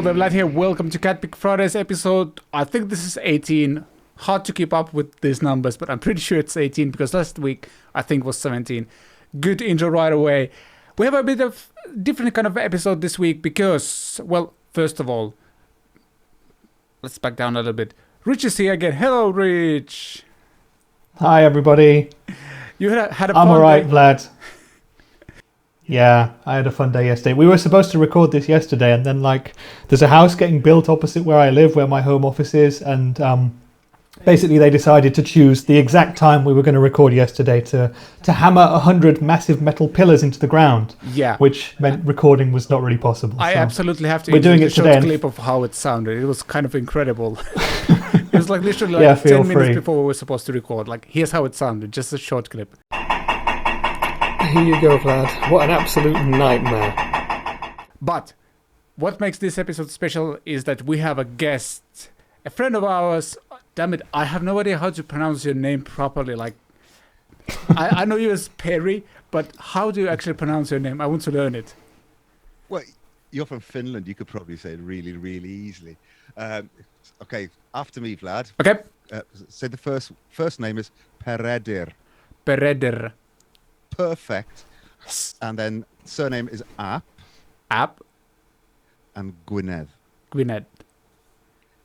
Hello there, Vlad here. Welcome to CatPick Fridays episode. I think this is 18. Hard to keep up with these numbers, but I'm pretty sure it's 18 because last week I think was 17. Good intro right away. We have a bit of different kind of episode this week because, well, first of all, let's back down a little bit. Rich is here again. Hello, Rich. Hi, everybody. You had a fun I'm all right, day. Vlad. Yeah, I had a fun day yesterday. We were supposed to record this yesterday, and then there's a house getting built opposite where I live, where my home office is, and basically they decided to choose the exact time we were going to record yesterday to hammer 100 massive metal pillars into the ground. Yeah. Which meant recording was not really possible. I so absolutely have to we're doing insert it a short today. clip of how it sounded. It was kind of incredible. It was literally Yeah, 10 feel minutes free. before we were supposed to record. Here's how it sounded. Just a short clip. Here you go, Vlad. What an absolute nightmare. But what makes this episode special is that we have a guest, a friend of ours. Damn it, I have no idea how to pronounce your name properly. I know you as Perry, but how do you actually pronounce your name? I want to learn it. Well, you're from Finland. You could probably say it really, really easily. Okay, after me, Vlad. Okay. Say the first name is Peredur. Peredur. Perfect. And then surname is Ap and Gwynedd. Gwynedd.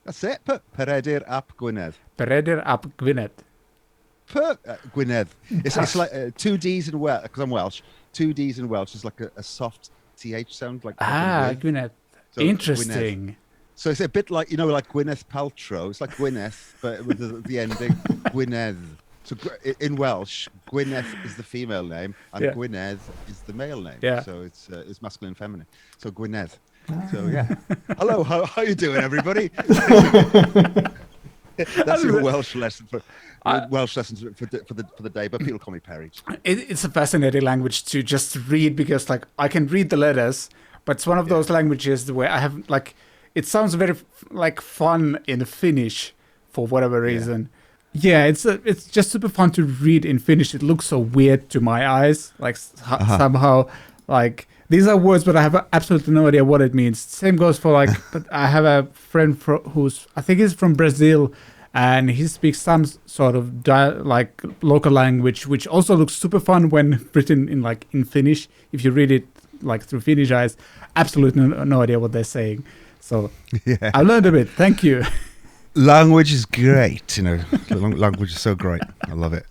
That's it. Peredur Ap Gwynedd. Peredur Ap Gwynedd. Gwynedd. It's like two D's in Welsh, because I'm Welsh. Two D's in Welsh is like a soft TH sound. Gwynedd. So Interesting. Gwynedd. So it's a bit like, like Gwyneth Paltrow. It's like Gwyneth, but with the ending Gwynedd. So in Welsh, Gwyneth is the female name, and Gwynedd is the male name. Yeah. So it's masculine and feminine. So Gwynedd. So yeah. Hello, how you doing, everybody? That's your Welsh lesson for lessons for the day. But people call me Perry. It's a fascinating language to just read because I can read the letters, but it's one of those languages where I have it sounds very fun in Finnish for whatever reason. Yeah, it's just super fun to read in Finnish. It looks so weird to my eyes, somehow these are words, but I have absolutely no idea what it means. Same goes for but I have a friend who's I think he's from Brazil, and he speaks some sort of local language, which also looks super fun when written in Finnish. If you read it through Finnish eyes, absolutely no idea what they're saying. So I learned a bit. Thank you. Language is great, Language is so great. I love it.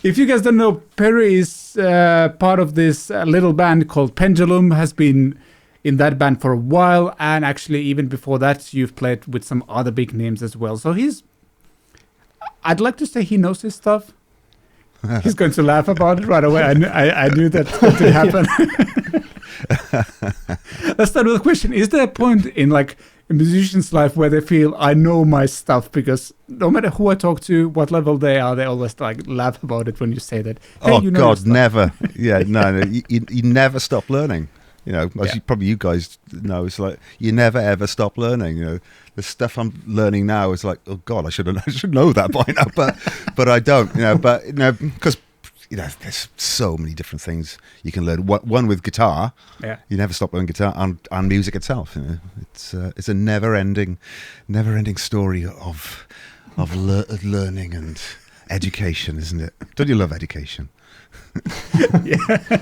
If you guys don't know, Perry is part of this little band called Pendulum, has been in that band for a while, and actually even before that you've played with some other big names as well. So I'd like to say he knows his stuff. He's going to laugh about it right away. I knew that's going to happen. Let's start with a question. Is there a point in a musician's life where they feel I know my stuff? Because no matter who I talk to, what level they are, they always laugh about it when you say that. Hey, Oh you know God, never. Yeah, no. You never stop learning. As you guys know, it's you never ever stop learning. The stuff I'm learning now is oh God, I should know that by now, but I don't. Because there's so many different things you can learn. One with guitar, you never stop learning guitar, and music itself. It's a never-ending story of learning and education, isn't it? Don't you love education?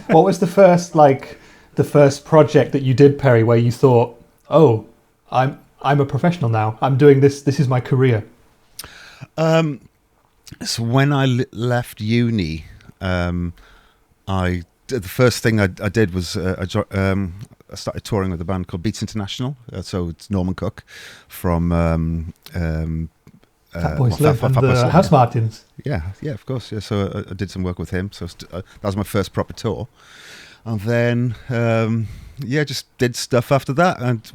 What was the first project that you did, Perry, where you thought, "Oh, I'm a professional now. I'm doing this. This is my career." So when I left uni, the first thing I did was I started touring with a band called Beats International. So it's Norman Cook from Fat Boys Live and the House Martins. Yeah, of course. Yeah, so I did some work with him. So that was my first proper tour. And then, just did stuff after that. And,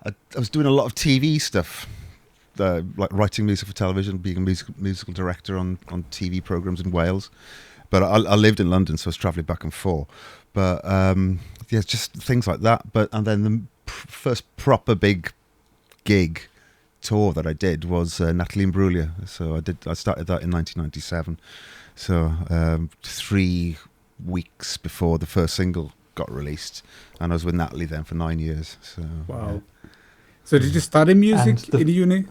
I was doing a lot of TV stuff, writing music for television, being a musical director on TV programs in Wales. But I lived in London, so I was travelling back and forth. But, just things like that. And then the first proper big gig tour that I did was Natalie Imbruglia. So I started that in 1997. So 3 weeks before the first single got released, and I was with Natalie then for 9 years. So Wow. So did you study music in uni?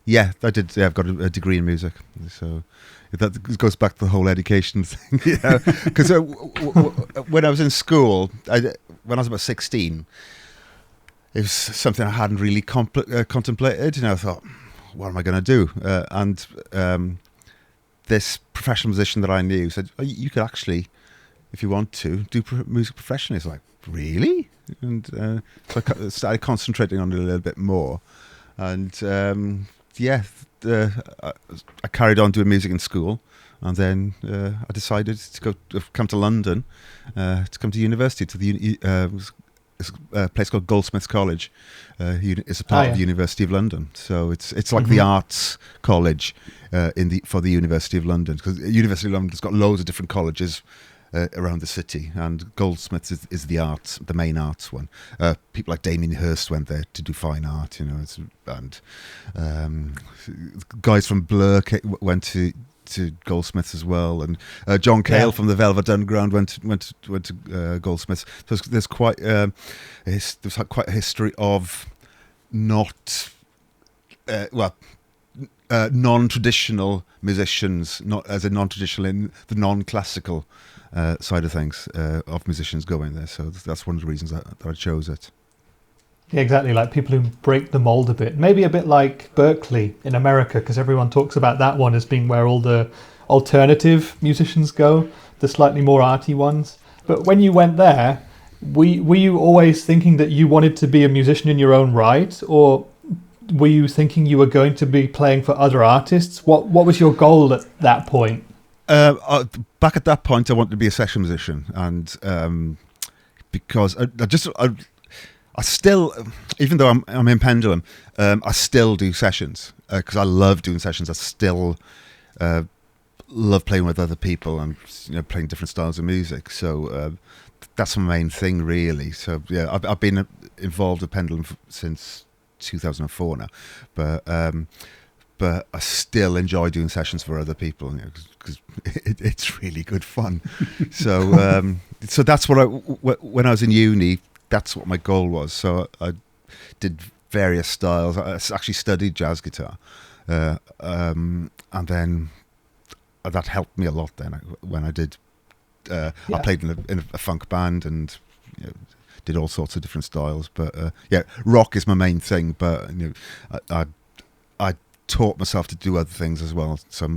yeah, I did. Yeah, I've got a degree in music, so that goes back to the whole education thing. Because when I was in school, when I was about 16, it was something I hadn't really contemplated. I thought, what am I going to do? And this professional musician that I knew said, oh, you could actually, if you want to, do music professionally. It's like, really? And so I started concentrating on it a little bit more. And I carried on doing music in school. And then I decided to come to London, to come to university, to a place called Goldsmiths College. It's a part of the University of London, so it's like the arts college for the University of London, because the University of London's got loads of different colleges around the city, and Goldsmiths is the main arts one. People like Damien Hirst went there to do fine art, and guys from Blur went to Goldsmiths as well, and John Cale from the Velvet Underground went to Goldsmiths. So there's quite a history of non-traditional musicians, not as a non-traditional in the non-classical side of things, of musicians going there. So that's one of the reasons that I chose it. Yeah, exactly, like people who break the mold a bit. Maybe a bit like Berkeley in America, because everyone talks about that one as being where all the alternative musicians go, the slightly more arty ones. But when you went there, were you always thinking that you wanted to be a musician in your own right, or were you thinking you were going to be playing for other artists? What was your goal at that point? Back at that point, I wanted to be a session musician, and because I still, even though I'm in Pendulum, I still do sessions because I love doing sessions. I still love playing with other people and playing different styles of music. So that's my main thing, really. So yeah, I've been involved with Pendulum since 2004 now, but I still enjoy doing sessions for other people because it's really good fun. So so that's what when I was in uni. That's what my goal was. So I did various styles. I actually studied jazz guitar, and then that helped me a lot. Then when I did, I played in a funk band and did all sorts of different styles. But rock is my main thing. But I taught myself to do other things as well. So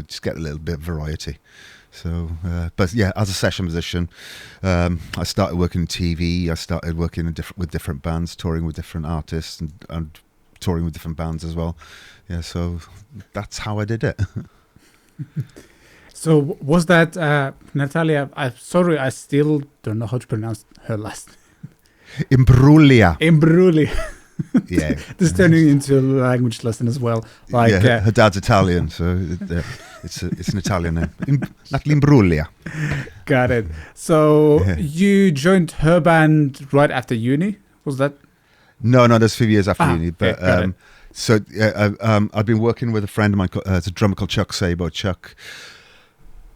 just get a little bit of variety. So, but yeah, as a session musician, I started working in TV. I started working with different bands, touring with different artists, and touring with different bands as well. Yeah, so that's how I did it. So was that Natalie? I'm sorry, I still don't know how to pronounce her last name. Imbruglia. Yeah, this is turning into a language lesson as well. Like her dad's Italian, so it's an Italian name. Natalie Imbruglia. Got it. So you joined her band right after uni? Was that? No, that's a few years after uni. But okay, so I've been working with a friend of mine. It's a drummer called Chuck Sabo. Chuck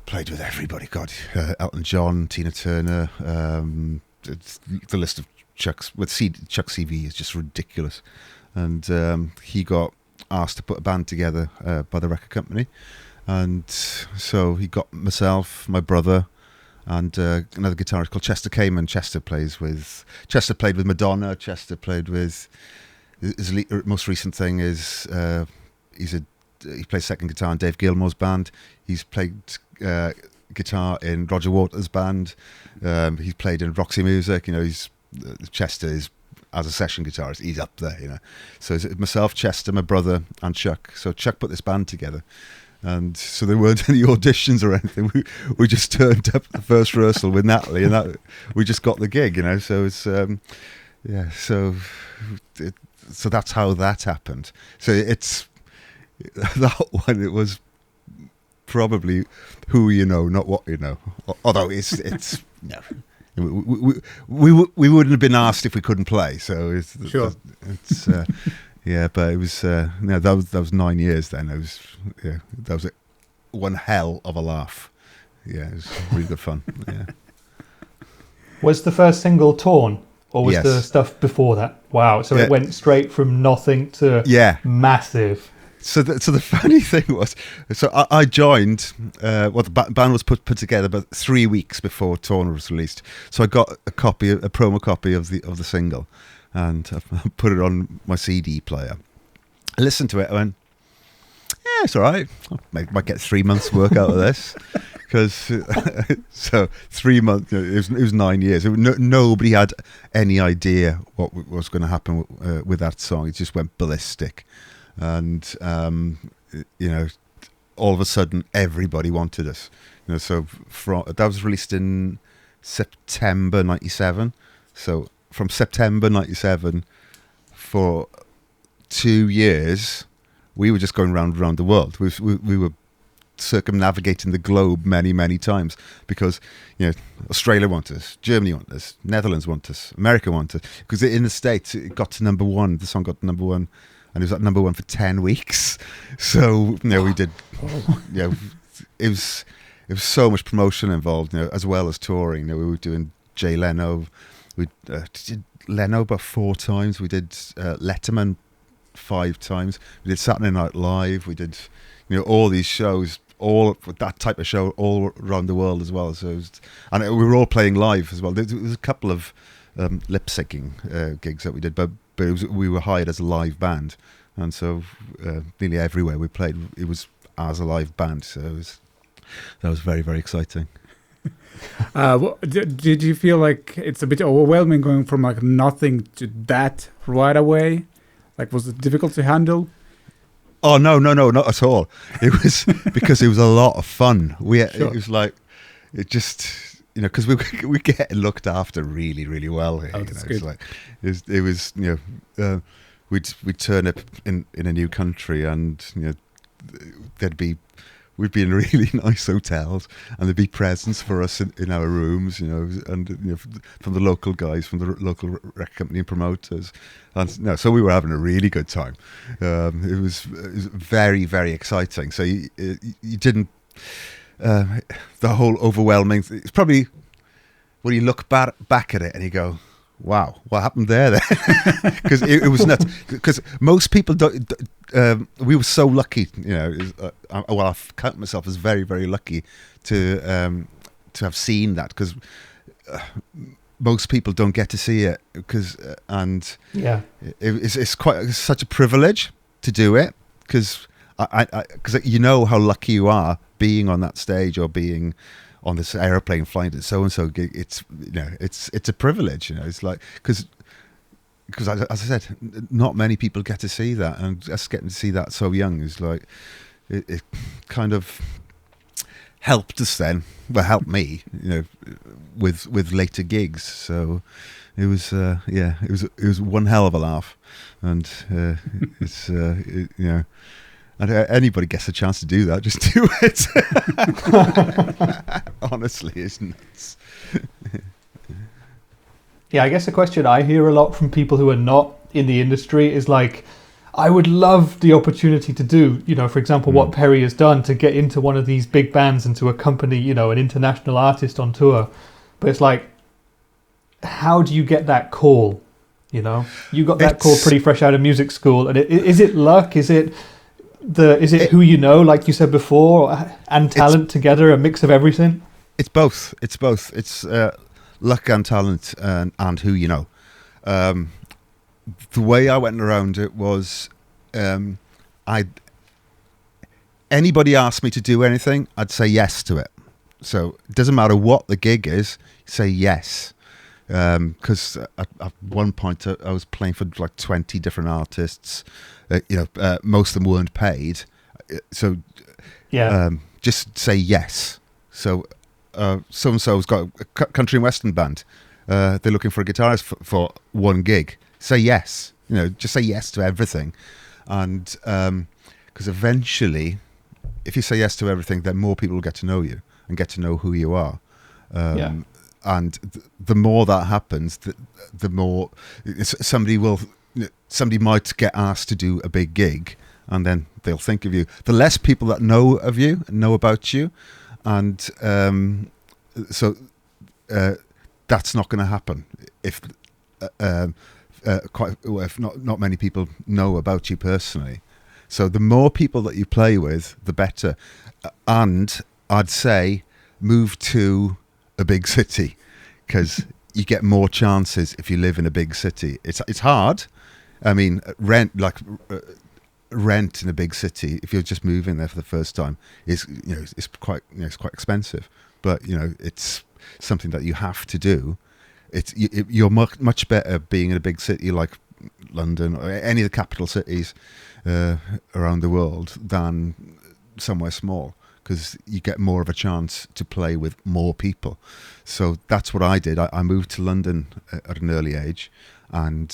played with everybody. God, Elton John, Tina Turner. It's the list of Chuck CV is just ridiculous, and he got asked to put a band together by the record company, and so he got myself, my brother, and another guitarist called Chester Kamen. Chester played with Madonna. Chester played with his most recent thing is he plays second guitar in Dave Gilmour's band. He's played guitar in Roger Waters' band. He's played in Roxy Music. Chester is, as a session guitarist, he's up there, So it's myself, Chester, my brother, and Chuck. So Chuck put this band together, and so there weren't any auditions or anything. We just turned up at the first rehearsal with Natalie, and we just got the gig, So it's so that's how that happened. So it's that one. It was probably who you know, not what you know. Although it's no. We wouldn't have been asked if we couldn't play, so sure. But it was that was 9 years then. That was one hell of a laugh. Yeah, it was really good fun. Yeah. Was the first single Torn, or was Yes. the stuff before that? Wow, so Yeah. it went straight from nothing to massive. So the funny thing was, so I joined. The band was put together about 3 weeks before Torn was released. So I got a promo copy of the single, and I put it on my CD player. I listened to it. I went, yeah, it's all right. I might get 3 months' work out of this. Because so 3 months, it was 9 years. Nobody had any idea what was going to happen with that song. It just went ballistic, and all of a sudden everybody wanted us. So that was released in September '97. So from September '97 for 2 years, we were just going round the world. We were circumnavigating the globe many times, because Australia want us, Germany want us, Netherlands want us, America want us, because in the States it got to number one. The song got to number one, and it was at number one for 10 weeks. So we did it was so much promotion involved, as well as touring. We were doing Jay Leno. We did Leno about 4 times. We did Letterman 5 times. We did Saturday Night Live. We did all these shows, all that type of show, all around the world as well. So we were all playing live as well. There was a couple of lip syncing gigs that we did, but we were hired as a live band, and so nearly everywhere we played, it was as a live band. So that was very, very exciting. Did you feel like it's a bit overwhelming going from like nothing to that right away? Like, was it difficult to handle? Oh no, not at all. It was because it was a lot of fun. It was like, it just, because we get looked after really, really well here. That's good. It's like, it was we'd turn up in a new country, and we'd be in really nice hotels, and there'd be presents for us in our rooms, and from the local guys, from the local record company and promoters, and so we were having a really good time. It was very, very exciting. So you didn't the whole overwhelming. It's probably when you look back at it and you go, wow, what happened there? Because it was nuts. Because most people don't. We were so lucky, I count myself as very, very lucky to have seen that, because most people don't get to see it. It's such a privilege to do it, because because how lucky you are being on that stage, or being on this aeroplane flying to so-and-so gig. It's it's a privilege. It's like, because as I said, not many people get to see that, and us getting to see that so young is like, it kind of helped us then. Well, helped me, with later gigs. So it was it was one hell of a laugh, and it's and anybody gets a chance to do that, just do it. Honestly, it's nuts. Yeah, I guess the question I hear a lot from people who are not in the industry is like, I would love the opportunity to do, for example, what Perry has done, to get into one of these big bands and to accompany, an international artist on tour. But it's like, how do you get that call? You got that call pretty fresh out of music school. And is it luck? Is it who you know, like you said before, and talent together, a mix of everything? It's both. It's luck and talent, and who you know. The way I went around it was, anybody asked me to do anything, I'd say yes to it. So it doesn't matter what the gig is, say yes. Because at one point I was playing for like 20 different artists. Most of them weren't paid. So just say yes. So so-and-so's got a country and western band. They're looking for a guitarist for one gig. Say yes. Just say yes to everything. And because eventually, if you say yes to everything, then more people will get to know you and get to know who you are. And the more that happens, the more somebody might get asked to do a big gig, and then they'll think of you. The less people that know of you, know about you, and so that that's not going to happen if if not many people know about you personally. So the more people that you play with, the better. And I'd say move to a big city, because you get more chances if you live in a big city. It's hard. I mean, rent in a big city, if you're just moving there for the first time, is it's quite expensive. But it's something that you have to do. You're much better being in a big city like London or any of the capital cities around the world than somewhere small, because you get more of a chance to play with more people. So that's what I did. I moved to London at an early age, and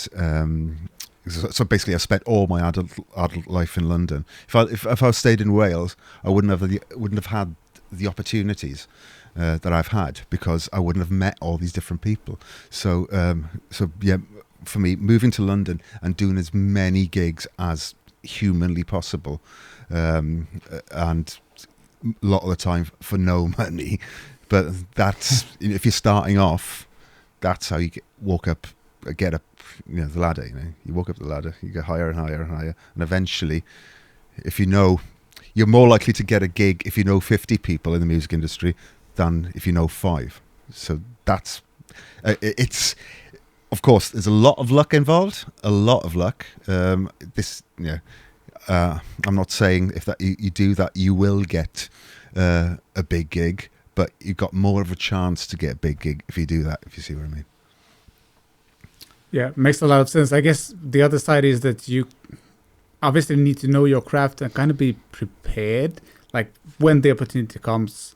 so basically I spent all my adult life in London. If I stayed in Wales, I wouldn't have had the opportunities that I've had, because I wouldn't have met all these different people. So yeah, for me, moving to London and doing as many gigs as humanly possible, and a lot of the time for no money, but that's if you're starting off, that's how you get up the ladder. You walk up the ladder, you get higher and higher and higher, and eventually, if you're more likely to get a gig if you know 50 people in the music industry than if you know 5. So that's it's, of course, there's a lot of luck involved, I'm not saying if that you do that you will get a big gig, but you've got more of a chance to get a big gig if you do that, if you see what I mean. Yeah, makes a lot of sense. I guess the other side is that you obviously need to know your craft and kind of be prepared. Like when the opportunity comes,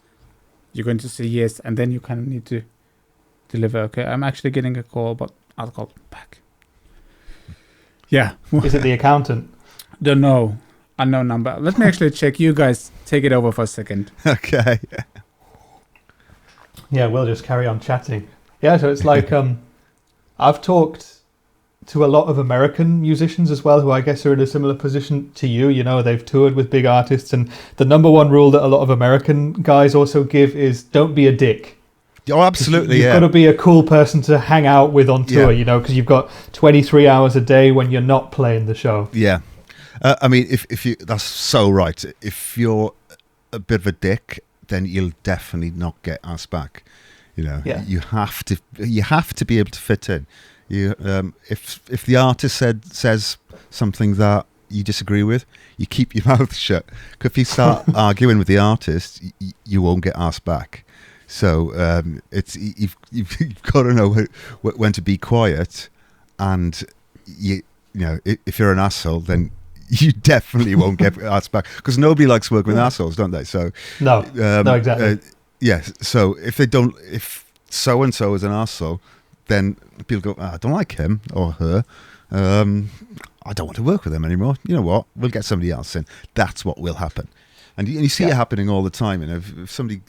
you're going to say yes, and then you kind of need to deliver. Okay, I'm actually getting a call, but I'll call back. Yeah. Is it the accountant? Don't know. Unknown number. Let me actually check. You guys take it over for a second. Okay. Yeah, we'll just carry on chatting. Yeah, so it's like I've talked to a lot of American musicians as well, who I guess are in a similar position to you. They've toured with big artists, and the number one rule that a lot of American guys also give is don't be a dick. Oh, absolutely. You've got to be a cool person to hang out with on tour, because you've got 23 hours a day when you're not playing the show. Yeah. I mean, if you, that's so right. If you're a bit of a dick, then you'll definitely not get asked back. Yeah. You have to be able to fit in. If the artist says something that you disagree with, you keep your mouth shut. Because if you start arguing with the artist, you won't get asked back. So you've got to know when to be quiet, and if you're an asshole, then you definitely won't get asked back, because nobody likes working with assholes, don't they? So no, exactly. Yes. So if so and so is an asshole, then people go, I don't like him or her. I don't want to work with them anymore. You know what? We'll get somebody else in. That's what will happen, and you see it happening all the time. If somebody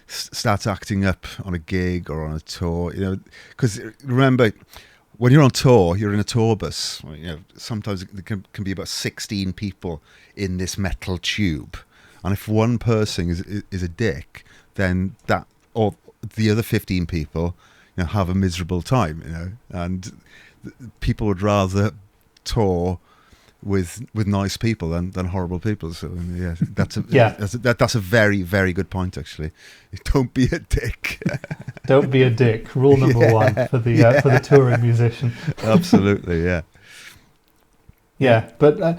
starts acting up on a gig or on a tour, because remember, when you're on tour, you're in a tour bus. Sometimes there can be about 16 people in this metal tube, and if one person is a dick, then that or the other 15 people have a miserable time. And people would rather tour with nice people than horrible people. So that's a very, very good point, actually. Don't be a dick. Don't be a dick. Rule number one for the touring musician. Absolutely, yeah. Yeah, but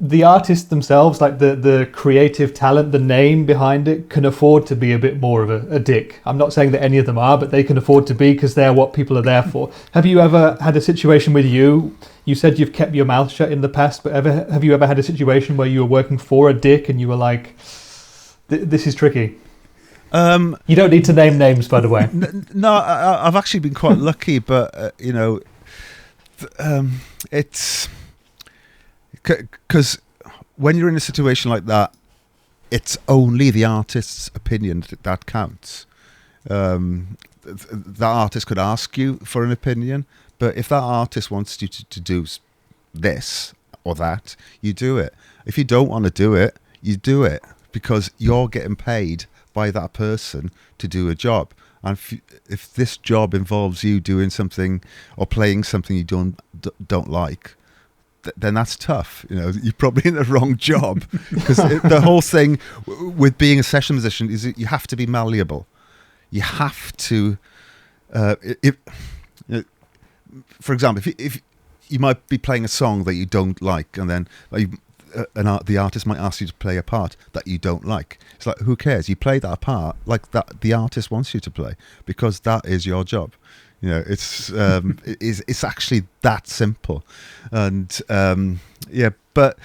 the artists themselves, like the creative talent, the name behind it, can afford to be a bit more of a dick. I'm not saying that any of them are, but they can afford to be, because they're what people are there for. Have you ever had a situation with you? You said you've kept your mouth shut in the past, but have you ever had a situation where you were working for a dick and you were like, this is tricky? You don't need to name names, by the way. No, I've actually been quite lucky, but it's because when you're in a situation like that, it's only the artist's opinion that counts. The artist could ask you for an opinion, but if that artist wants you to do this or that, you do it. If you don't want to do it, you do it, because you're getting paid by that person to do a job. And if this job involves you doing something or playing something you don't like, then that's tough. You know, you're probably in the wrong job, because the whole thing with being a session musician is that you have to be malleable. You have to, for example, if you might be playing a song that you don't like, and then the artist might ask you to play a part that you don't like. It's like, who cares? You play that part like that the artist wants you to play, because that is your job. You know, it's actually that simple. And but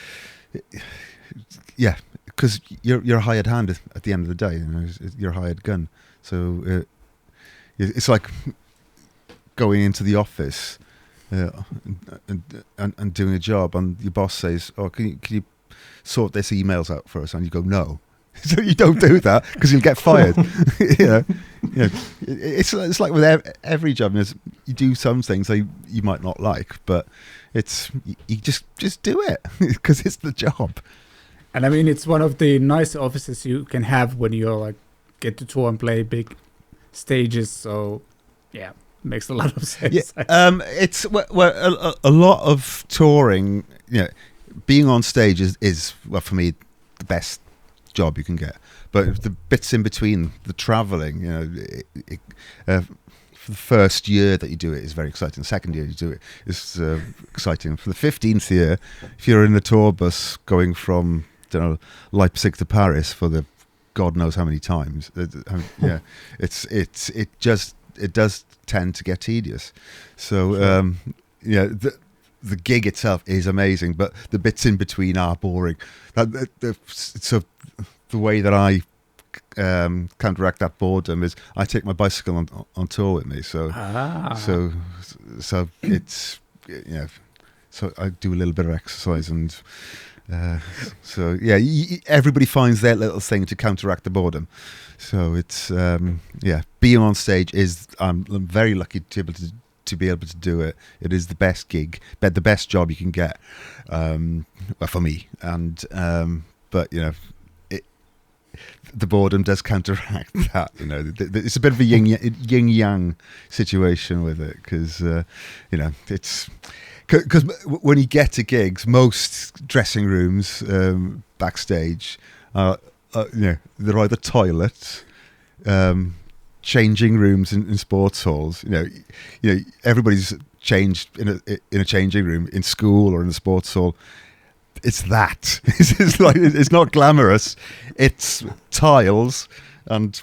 because you're a hired hand at the end of the day. You know, you're a hired gun. So it's like going into the office and doing a job, and your boss says, "Oh, can you sort this emails out for us?" And you go, "No." So you don't do that, because you'll get fired. It's like with every job. You do some things that you might not like, but you just do it, because it's the job. And I mean, it's one of the nice offices you can have when you're like get to tour and play big stages. So yeah, makes a lot of sense. Yeah, it's a lot of touring. You know, being on stage is well, for me, the best job you can get. But the bits in between, the traveling, you know, for the first year that you do it is very exciting. The second year you do it is exciting. For the 15th year, if you're in the tour bus going from, I don't know, Leipzig to Paris for the God knows how many times, yeah, it does tend to get tedious. So Sure. yeah, the gig itself is amazing, but the bits in between are boring. So the way that I counteract that boredom is I take my bicycle on tour with me. So it's, you know, so I do a little bit of exercise, and so yeah, everybody finds their little thing to counteract the boredom. So it's being on stage I'm very lucky to be able to do it. It is the best gig, but the best job you can get, well, for me. And but you know, the boredom does counteract that. You know, it's a bit of a yin yang situation with it, because you know, it's because when you get to gigs, most dressing rooms backstage are you know, they're either toilets, changing rooms in sports halls. You know, everybody's changed in a changing room in school or in a sports hall. It's that. It's like, it's not glamorous. It's tiles and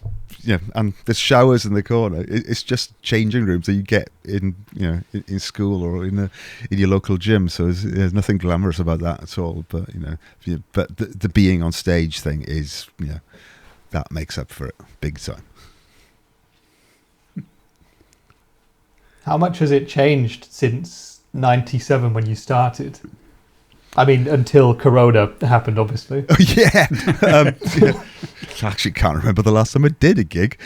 and there's showers in the corner. It's just changing rooms that you get in in school or in your local gym. So there's nothing glamorous about that at all. But but the being on stage thing is that makes up for it big time. How much has it changed since '97 when you started? I mean, until Corona happened, obviously. Oh, yeah. I actually can't remember the last time I did a gig.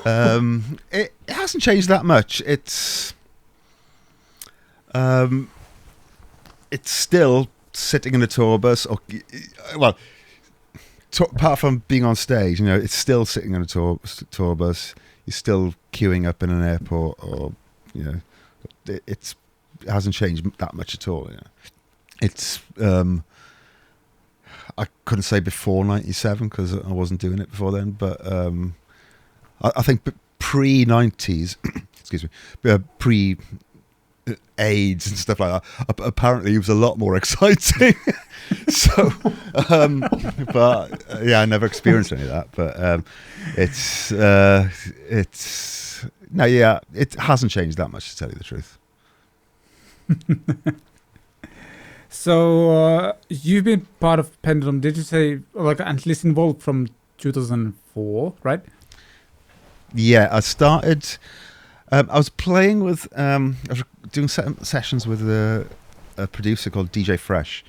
It hasn't changed that much. It's still sitting in a tour bus, or apart from being on stage, it's still sitting in a tour bus. You're still queuing up in an airport, or it hasn't changed that much at all. It's I couldn't say before '97 because I wasn't doing it before then, but I think pre-90s, excuse me, pre-AIDS and stuff like that. Apparently, it was a lot more exciting. So, but yeah, I never experienced any of that. But it hasn't changed that much, to tell you the truth. So you've been part of Pendulum. Did you say at least involved from 2004, right? Yeah, I started. I was playing with. I was doing sessions with a producer called DJ Fresh,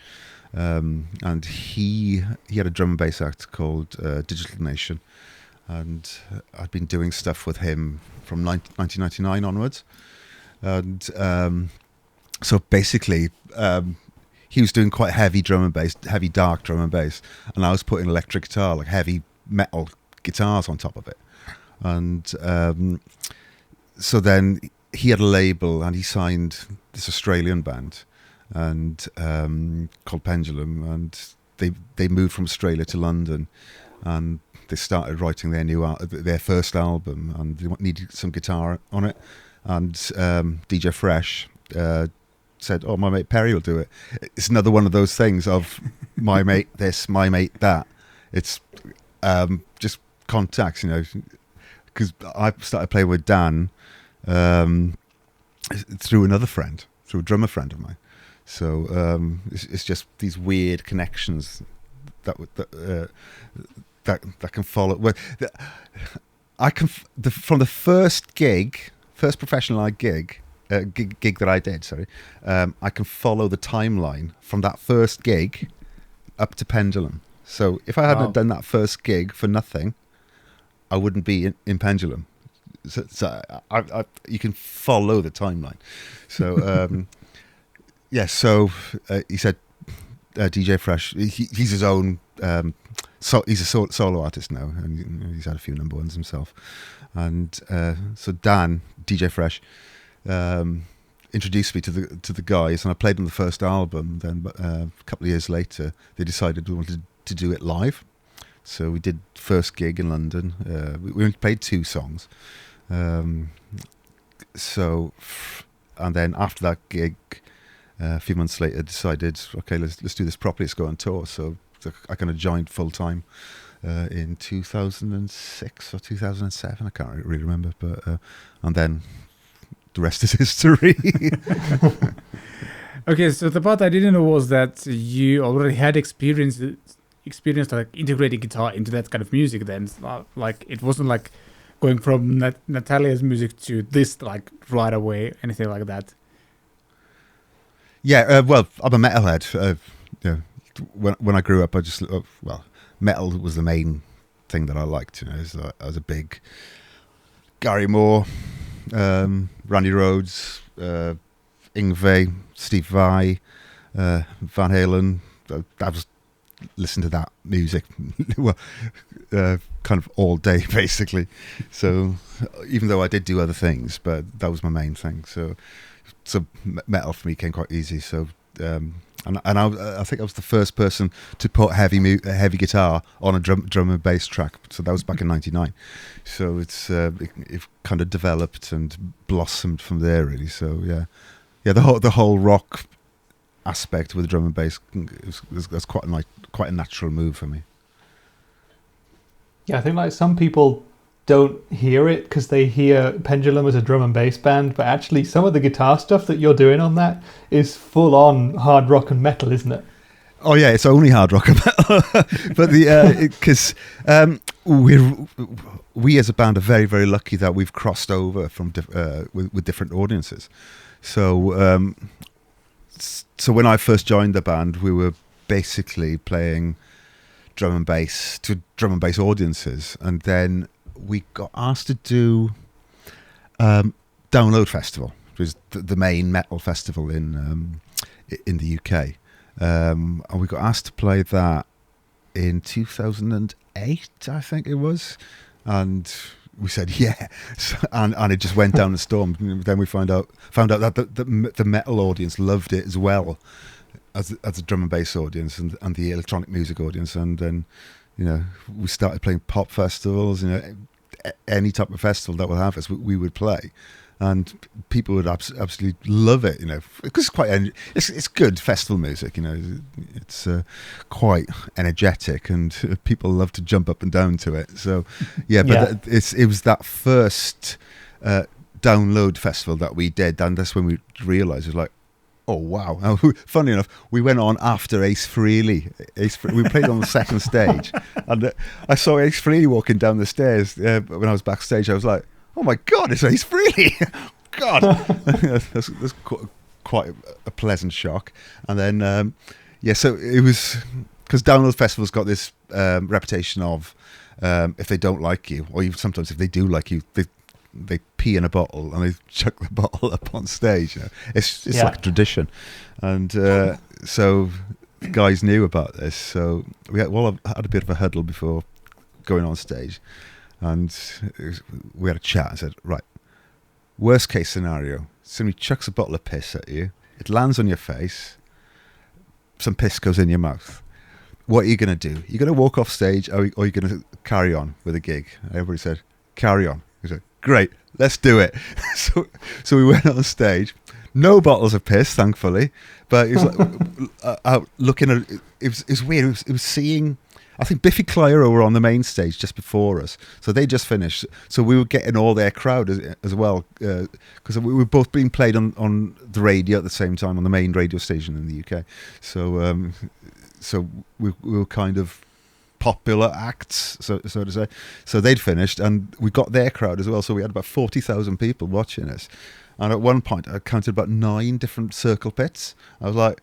and he had a drum and bass act called Digital Nation, and I'd been doing stuff with him from 1999 onwards, and so basically. He was doing quite heavy drum and bass, heavy dark drum and bass, and I was putting electric guitar, like heavy metal guitars on top of it. And so then he had a label, and he signed this Australian band and called Pendulum, and they moved from Australia to London, and they started writing their first album, and they needed some guitar on it, and DJ Fresh said, "Oh, my mate Perry will do it." It's another one of those things of my mate this, my mate that. It's just contacts, because I started playing with Dan through another friend, through a drummer friend of mine. So it's just these weird connections that can follow. Well, from the first professional gig that I did. Sorry, I can follow the timeline from that first gig up to Pendulum. So if I hadn't done that first gig for nothing, I wouldn't be in Pendulum. So you can follow the timeline. So So he said DJ Fresh. He's his own. He's a solo artist now, and he's had a few number ones himself. And so Dan, DJ Fresh, introduced me to the guys, and I played on the first album. Then a couple of years later, they decided we wanted to do it live. So we did first gig in London. We only played 2 songs. And then after that gig, a few months later, decided, okay, let's do this properly. Let's go on tour. So I kind of joined full time in 2006 or 2007. I can't really remember, but and then the rest is history. Okay, so the part I didn't know was that you already had experience like integrating guitar into that kind of music. Then it's not like it wasn't like going from Natalia's music to this like right away, anything like that. Yeah, well, I'm a metalhead. When I grew up, I just metal was the main thing that I liked. I was a big Gary Moore, Randy Rhoads, Yngwie, Steve Vai, Van Halen. I was listening to that music, kind of all day basically. So even though I did do other things, but that was my main thing. So metal for me came quite easy. So and I think I was the first person to put heavy guitar on a drum and bass track. So that was back in '99. So it kind of developed and blossomed from there, really. So yeah, the whole rock aspect with the drum and bass was quite a natural move for me. Yeah, I think like some people don't hear it because they hear Pendulum as a drum and bass band, but actually some of the guitar stuff that you're doing on that is full on hard rock and metal, isn't it? Oh yeah, it's only hard rock and metal. But because we as a band are very, very lucky that we've crossed over from with different audiences. So when I first joined the band, we were basically playing drum and bass to drum and bass audiences, and then we got asked to do Download Festival, which is the main metal festival in the UK, and we got asked to play that in 2008, I think it was, and we said yeah, and it just went down the storm. Then we found out that the metal audience loved it as well as the drum and bass audience and the electronic music audience, and then we started playing pop festivals. Any type of festival that would have us, we would play, and people would absolutely love it. Because it's good festival music. It's quite energetic, and people love to jump up and down to it. So yeah, but it was that first Download Festival that we did, and that's when we realised it was like, oh wow! Funny enough, we went on after Ace Frehley. We played on the second stage, and I saw Ace Frehley walking down the stairs when I was backstage. I was like, "Oh my god, it's Ace Frehley!" God, that's quite a pleasant shock. And then so it was because Download Festival's got this reputation of if they don't like you, or even sometimes if they do like you, they pee in a bottle and they chuck the bottle up on stage. It's like a tradition, and so the guys knew about this. So we had a bit of a huddle before going on stage, and we had a chat and said, right, worst case scenario, somebody chucks a bottle of piss at you, it lands on your face, some piss goes in your mouth. What are you going to do? You're going to walk off stage, or are you going to carry on with a gig? Everybody said, carry on. We said, great, let's do it. So we went on stage. No bottles of piss, thankfully, but it was like looking at it was weird. It was seeing. I think Biffy Clyro were on the main stage just before us, so they just finished. So we were getting all their crowd as well, because we were both being played on the radio at the same time on the main radio station in the UK. So we were kind of popular acts, so to say. So they'd finished, and we got their crowd as well. So we had about 40,000 people watching us. And at one point, I counted about 9 different circle pits. I was like,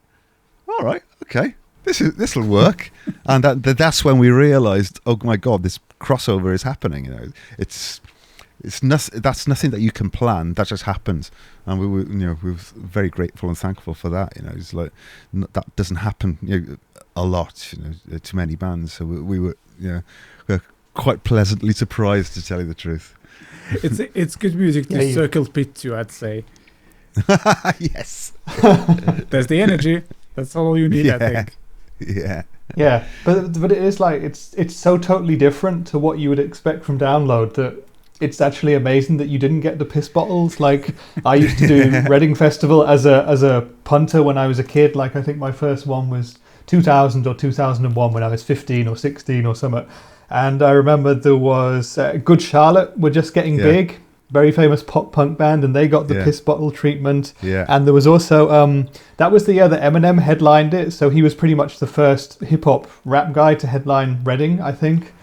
all right, okay, this will work. And that's when we realised, oh my God, this crossover is happening. You know, it's that's nothing that you can plan. That just happens. And we were very grateful and thankful for that. You know, it's like that doesn't happen a lot. To many bands. So we were quite pleasantly surprised, to tell you the truth. It's good music to circle pit to, I'd say. Yes. There's the energy. That's all you need, I think. Yeah, but it is like it's so totally different to what you would expect from Download that it's actually amazing that you didn't get the piss bottles. Like I used to do Reading Festival as a punter when I was a kid. Like I think my first one was 2000 or 2001 when I was 15 or 16 or something. And I remember there was Good Charlotte were just getting big, very famous pop punk band, and they got the piss bottle treatment. Yeah. And there was also, that was the year that Eminem headlined it, so he was pretty much the first hip-hop rap guy to headline Reading, I think.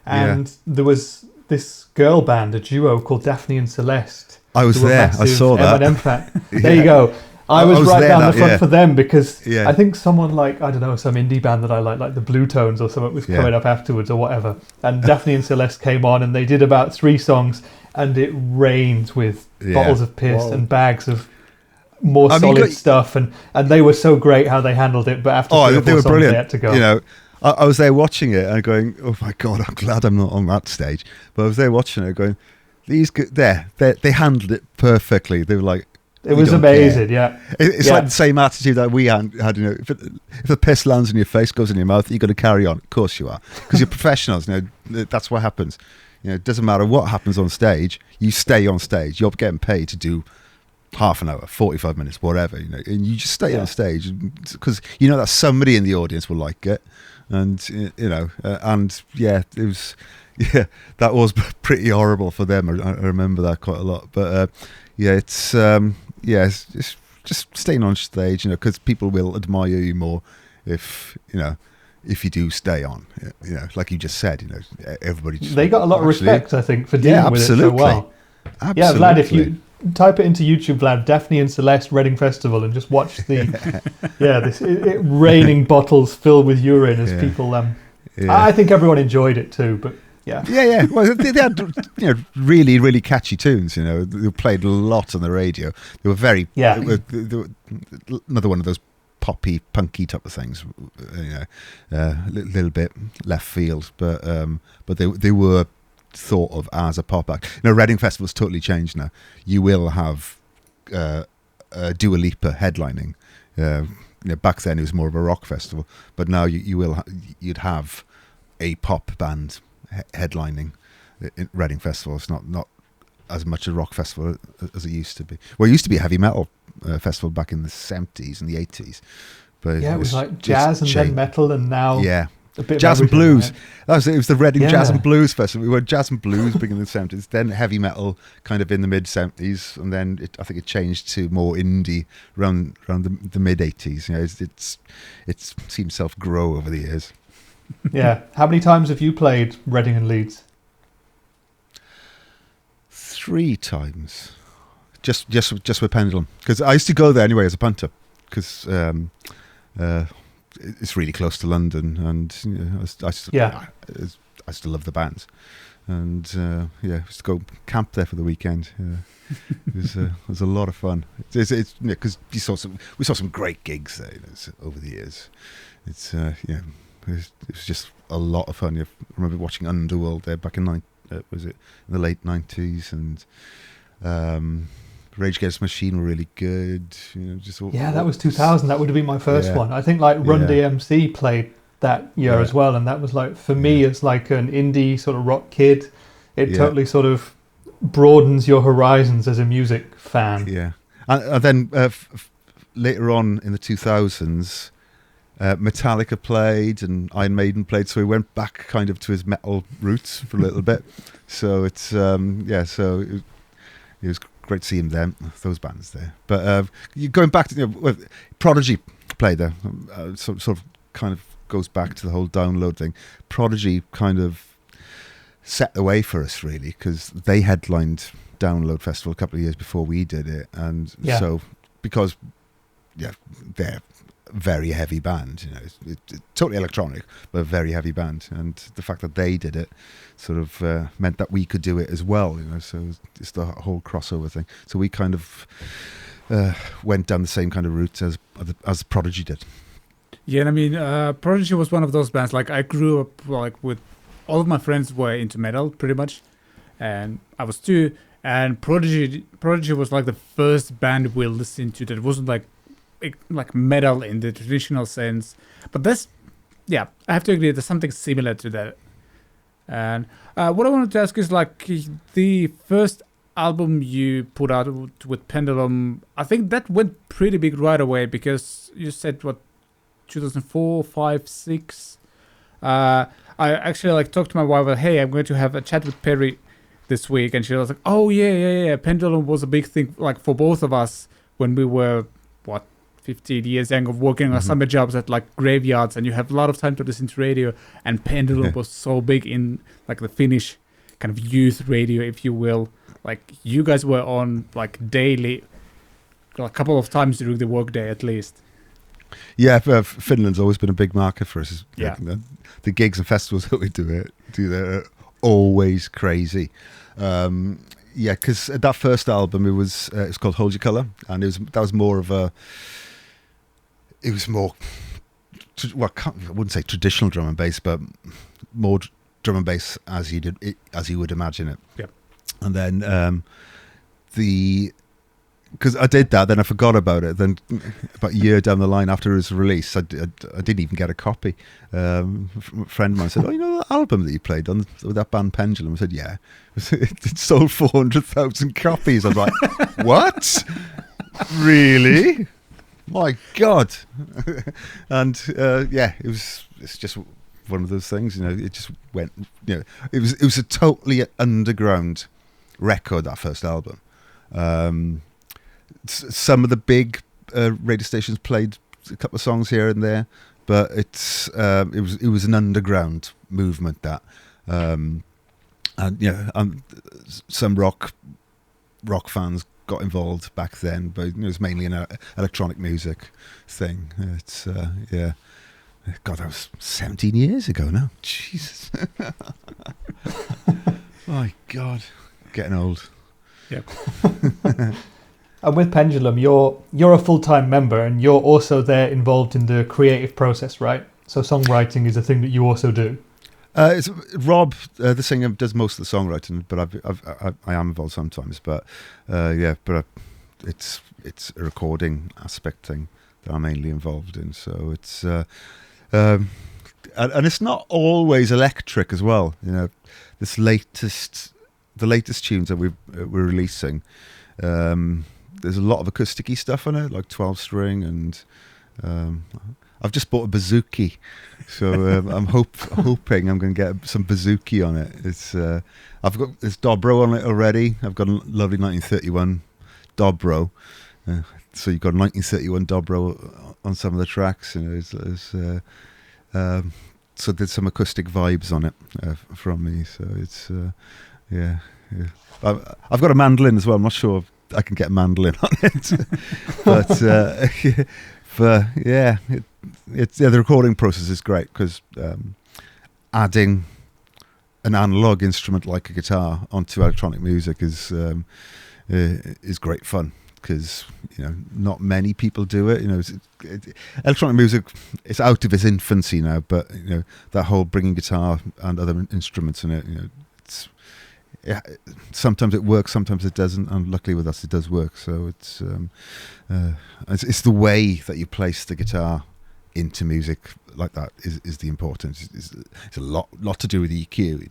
And there was this girl band, a duo called Daphne and Celeste. I was there, I saw that. Eminem fan. There you go. I was right down the front for them because I think someone like, I don't know, some indie band that I like the Blue Tones or something was coming up afterwards or whatever. And Daphne and Celeste came on and they did about 3 songs and it rained with bottles of piss and bags of more solid stuff. And they were so great how they handled it. But after 3 or 4 they were songs, brilliant. They had to go. You know, I was there watching it and going, oh my God, I'm glad I'm not on that stage. But I was there watching it going, they handled it perfectly. They were like, it was amazing, It's like the same attitude that we had. If the piss lands in your face, goes in your mouth, you've got to carry on. Of course you are, because you're professionals. That's what happens. It doesn't matter what happens on stage. You stay on stage. You're getting paid to do half an hour, 45 minutes, whatever. And you just stay on stage because that somebody in the audience will like it, and it was. Yeah, that was pretty horrible for them. I remember that quite a lot. But it's just staying on stage, because people will admire you more if you do stay on. Like you just said, everybody. They got a lot of respect, I think, for dealing with it so well. Absolutely. Yeah, Vlad, if you type it into YouTube, Vlad, Daphne and Celeste Reading Festival, and just watch the this raining bottles filled with urine as people. I think everyone enjoyed it too, but. Yeah. Well, they had really, really catchy tunes. They played a lot on the radio. They were very they were another one of those poppy, punky type of things. A little bit left field, but they were thought of as a pop act. Reading Festival's totally changed now. You will have Dua Lipa headlining. Back then it was more of a rock festival, but now you'd have a pop band headlining in Reading Festival. It's not as much a rock festival as it used to be. Well, it used to be a heavy metal festival back in the 70s and the 80s. But it was like jazz and then metal, and now a bit jazz and blues. Right? It was the Reading Jazz and Blues Festival. We were jazz and blues beginning in the 70s, then heavy metal kind of in the mid 70s, and then I think it changed to more indie around the mid 80s. It's seen itself grow over the years. Yeah. How many times have you played Reading and Leeds? 3 times. Just with Pendulum. Because I used to go there anyway as a punter. Because it's really close to London. And I still love the bands. And I used to go camp there for the weekend. It was a lot of fun. It's because we saw some great gigs there over the years. It was just a lot of fun. I remember watching Underworld there back in was it in the late 90s, and Rage Against the Machine were really good. That was 2000. That would have been my first one. I think like Run DMC played that year as well, and that was like, for me as like an indie sort of rock kid, it totally sort of broadens your horizons as a music fan. Yeah, and then later on in the 2000s, Metallica played and Iron Maiden played, so he went back kind of to his metal roots for a little bit. So it's so it was great seeing those bands there. But going back to Prodigy played there, sort of kind of goes back to the whole download thing. Prodigy kind of set the way for us, really, because they headlined Download Festival a couple of years before we did it, and so because they're a very heavy band, it's totally electronic, but a very heavy band, and the fact that they did it sort of meant that we could do it as well, so it's the whole crossover thing. So we kind of went down the same kind of route as Prodigy did. Yeah, and I mean, Prodigy was one of those bands. Like, I grew up like with all of my friends were into metal pretty much, and I was too. And Prodigy was like the first band we listened to that wasn't like metal in the traditional sense. But I have to agree, there's something similar to that. And what I wanted to ask is, like, the first album you put out with Pendulum, I think that went pretty big right away, because you said 2004, 5, 6. I actually like talked to my wife, hey, I'm going to have a chat with Perry this week, and she was like, oh yeah, Pendulum was a big thing like for both of us when we were 15 years young, of working on summer jobs at like graveyards, and you have a lot of time to listen to radio, and Pendulum was so big in like the Finnish kind of youth radio, if you will. Like, you guys were on like daily, a couple of times during the workday at least. Yeah, Finland's always been a big market for us. Yeah, the gigs and festivals that we do there are always crazy. Because that first album, it was called Hold Your Colour, and that was more of a. It was more, I wouldn't say traditional drum and bass, but more drum and bass as you would imagine it. Yeah, and then because I did that, then I forgot about it. Then about a year down the line after it was released, I didn't even get a copy. A friend of mine said, oh, that album that you played on with that band Pendulum? I said, yeah. It sold 400,000 copies. I was like, what? Really? My God. And it's just one of those things, it just went, it was a totally underground record, that first album. Some of the big radio stations played a couple of songs here and there, but it was an underground movement that, and some rock fans got involved back then, but it was mainly an electronic music thing. It's God, that was 17 years ago now. Jesus, my God, getting old. Yeah. And with Pendulum, you're a full-time member, and you're also there involved in the creative process, right? So songwriting is a thing that you also do. It's Rob, the singer, does most of the songwriting, but I am involved sometimes. But it's a recording aspect thing that I'm mainly involved in. So it's and it's not always electric as well. The latest tunes that we're releasing. There's a lot of acoustic-y stuff on it, like 12-string, and I've just bought a bouzouki, so I'm hoping I'm going to get some bouzouki on it. I've got this dobro on it already. I've got a lovely 1931 dobro, so you've got 1931 dobro on some of the tracks. So there's some acoustic vibes on it from me. So it's I've got a mandolin as well. I'm not sure I can get a mandolin on it, but the recording process is great because adding an analog instrument like a guitar onto electronic music is great fun, because not many people do it. Electronic music, it's out of its infancy now, but that whole bringing guitar and other instruments in it, sometimes it works, sometimes it doesn't, and luckily with us it does work. So it's the way that you place the guitar into music like that is the importance. It's a lot to do with EQ,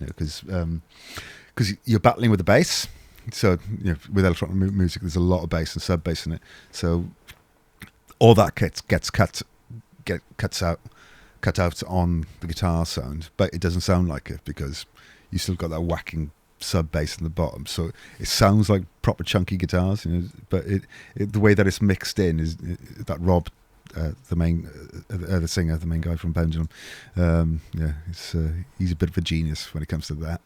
because you're battling with the bass. So with electronic music, there's a lot of bass and sub bass in it. So all that gets cut out on the guitar sound, but it doesn't sound like it because you still got that whacking sub bass in the bottom. So it sounds like proper chunky guitars, but the way that it's mixed in is that Rob, the singer, the main guy from Pendulum, he's a bit of a genius when it comes to that.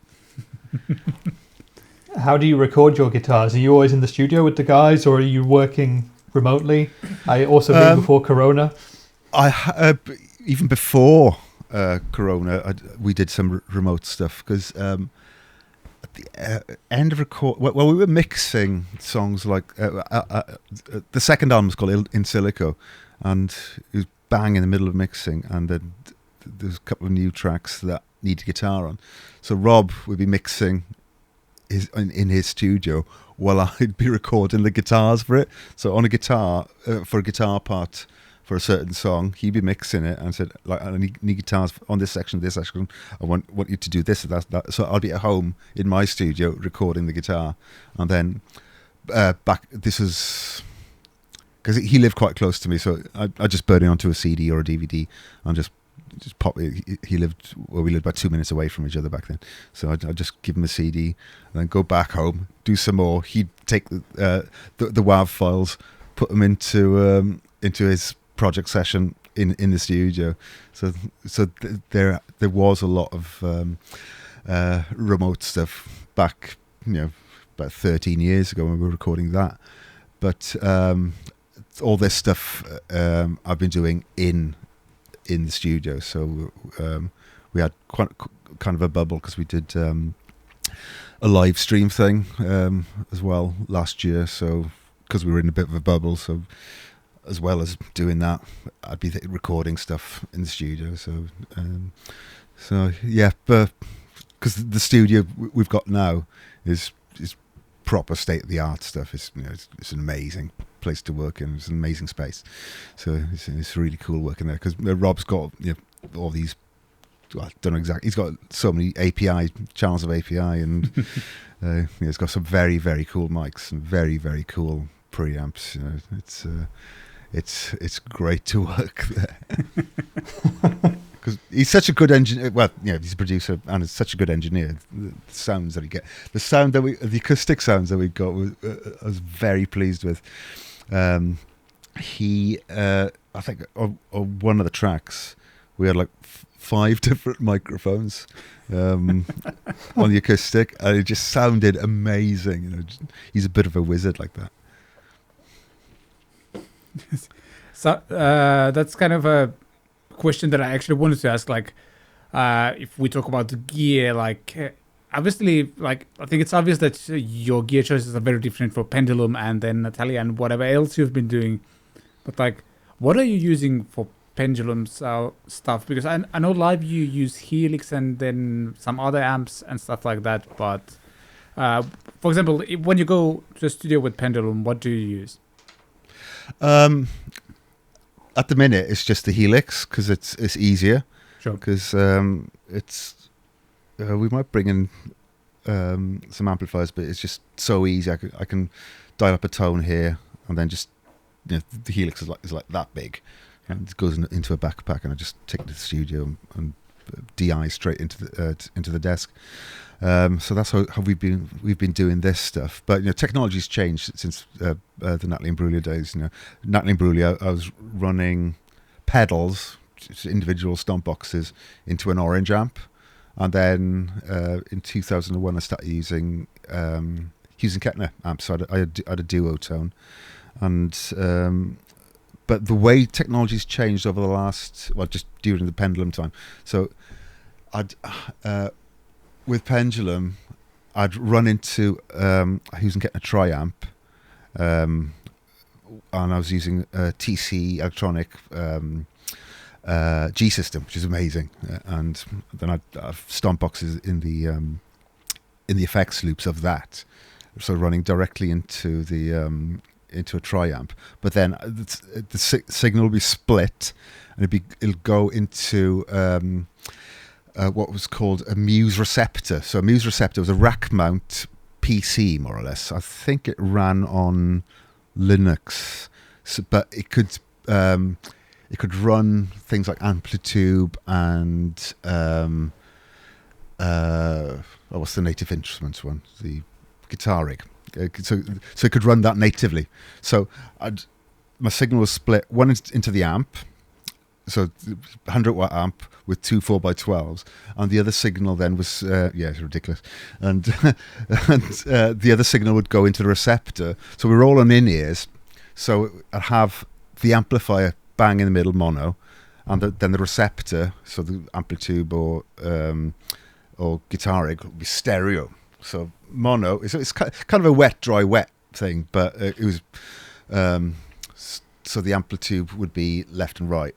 How do you record your guitars? Are you always in the studio with the guys, or are you working remotely? I also been before Corona. Even before Corona, we did some remote stuff because at the end of record, we were mixing songs like the second album was called In Silico, and it was bang in the middle of mixing, and then there's a couple of new tracks that needed guitar on. So Rob would be mixing in his studio while I'd be recording the guitars for it. So on a guitar, for a guitar part for a certain song, he'd be mixing it and said, like, I need guitars on this section. I want you to do this, that. So I'll be at home in my studio recording the guitar, and then this is because he lived quite close to me, so I just burn it onto a CD or a DVD and just pop it. We lived about 2 minutes away from each other back then, so I'd just give him a CD and then go back home, do some more. He'd take the WAV files, put them into his project session in the studio. So there was a lot of remote stuff back, about 13 years ago when we were recording that. But all this stuff I've been doing in the studio. So we had kind of a bubble because we did a live stream thing as well last year. So because we were in a bit of a bubble, so as well as doing that, I'd be recording stuff in the studio. So yeah, but because the studio we've got now is proper state of the art stuff. It's an amazing place to work in. It's an amazing space. So it's really cool working there because Rob's got all these. Well, I don't know exactly. He's got so many channels of API, and he's got some very, very cool mics and very, very cool preamps. It's great to work there because he's such a good engineer. Well, he's a producer and is such a good engineer. The sounds that he get, the acoustic sounds that we got, I was very pleased with. I think on one of the tracks we had like 5 different microphones on the acoustic, and it just sounded amazing. He's a bit of a wizard like that. So that's kind of a question that I actually wanted to ask. Like, if we talk about the gear, like obviously, like I think it's obvious that your gear choices are very different for Pendulum and then Natalie and whatever else you've been doing. But like, what are you using for Pendulum's stuff? Because I know live you use Helix and then some other amps and stuff like that. But for example, when you go to the studio with Pendulum, what do you use? At the minute, it's just the Helix because it's easier. Sure. Because it's we might bring in some amplifiers, but it's just so easy. I can dial up a tone here, and then just the Helix is like that big, and it goes into a backpack, and I just take it to the studio and DI straight into the desk. So that's how we've been doing this stuff. But technology's changed since the Natalie Imbruglia days. Natalie Imbruglia, I was running pedals, individual stomp boxes, into an orange amp, and then in 2001 I started using Kettner amps. So I had a duo tone, and but the way technology's changed over the last, just during the Pendulum time. So with Pendulum, I'd run into Kettner tri-amp, and I was using a TC Electronic G system, which is amazing. And then I have stomp boxes in the effects loops of that, so running directly into a tri-amp. But then the signal will be split, and it'll go into what was called a Muse receptor. So a Muse receptor was a rack mount PC, more or less. I think it ran on Linux, but it could run things like Amplitube and what's the native instruments one? The guitar rig. So it could run that natively. So my signal was split one into the amp, so 100 watt amp with two 4x12s, and the other signal then was it's ridiculous, and the other signal would go into the receptor. So we were all on in-ears, so I'd have the amplifier bang in the middle, mono, and then the receptor, so the Amplitube or guitar rig, would be stereo. So mono, it's kind of a wet, dry, wet thing, but it was so the Amplitube would be left and right.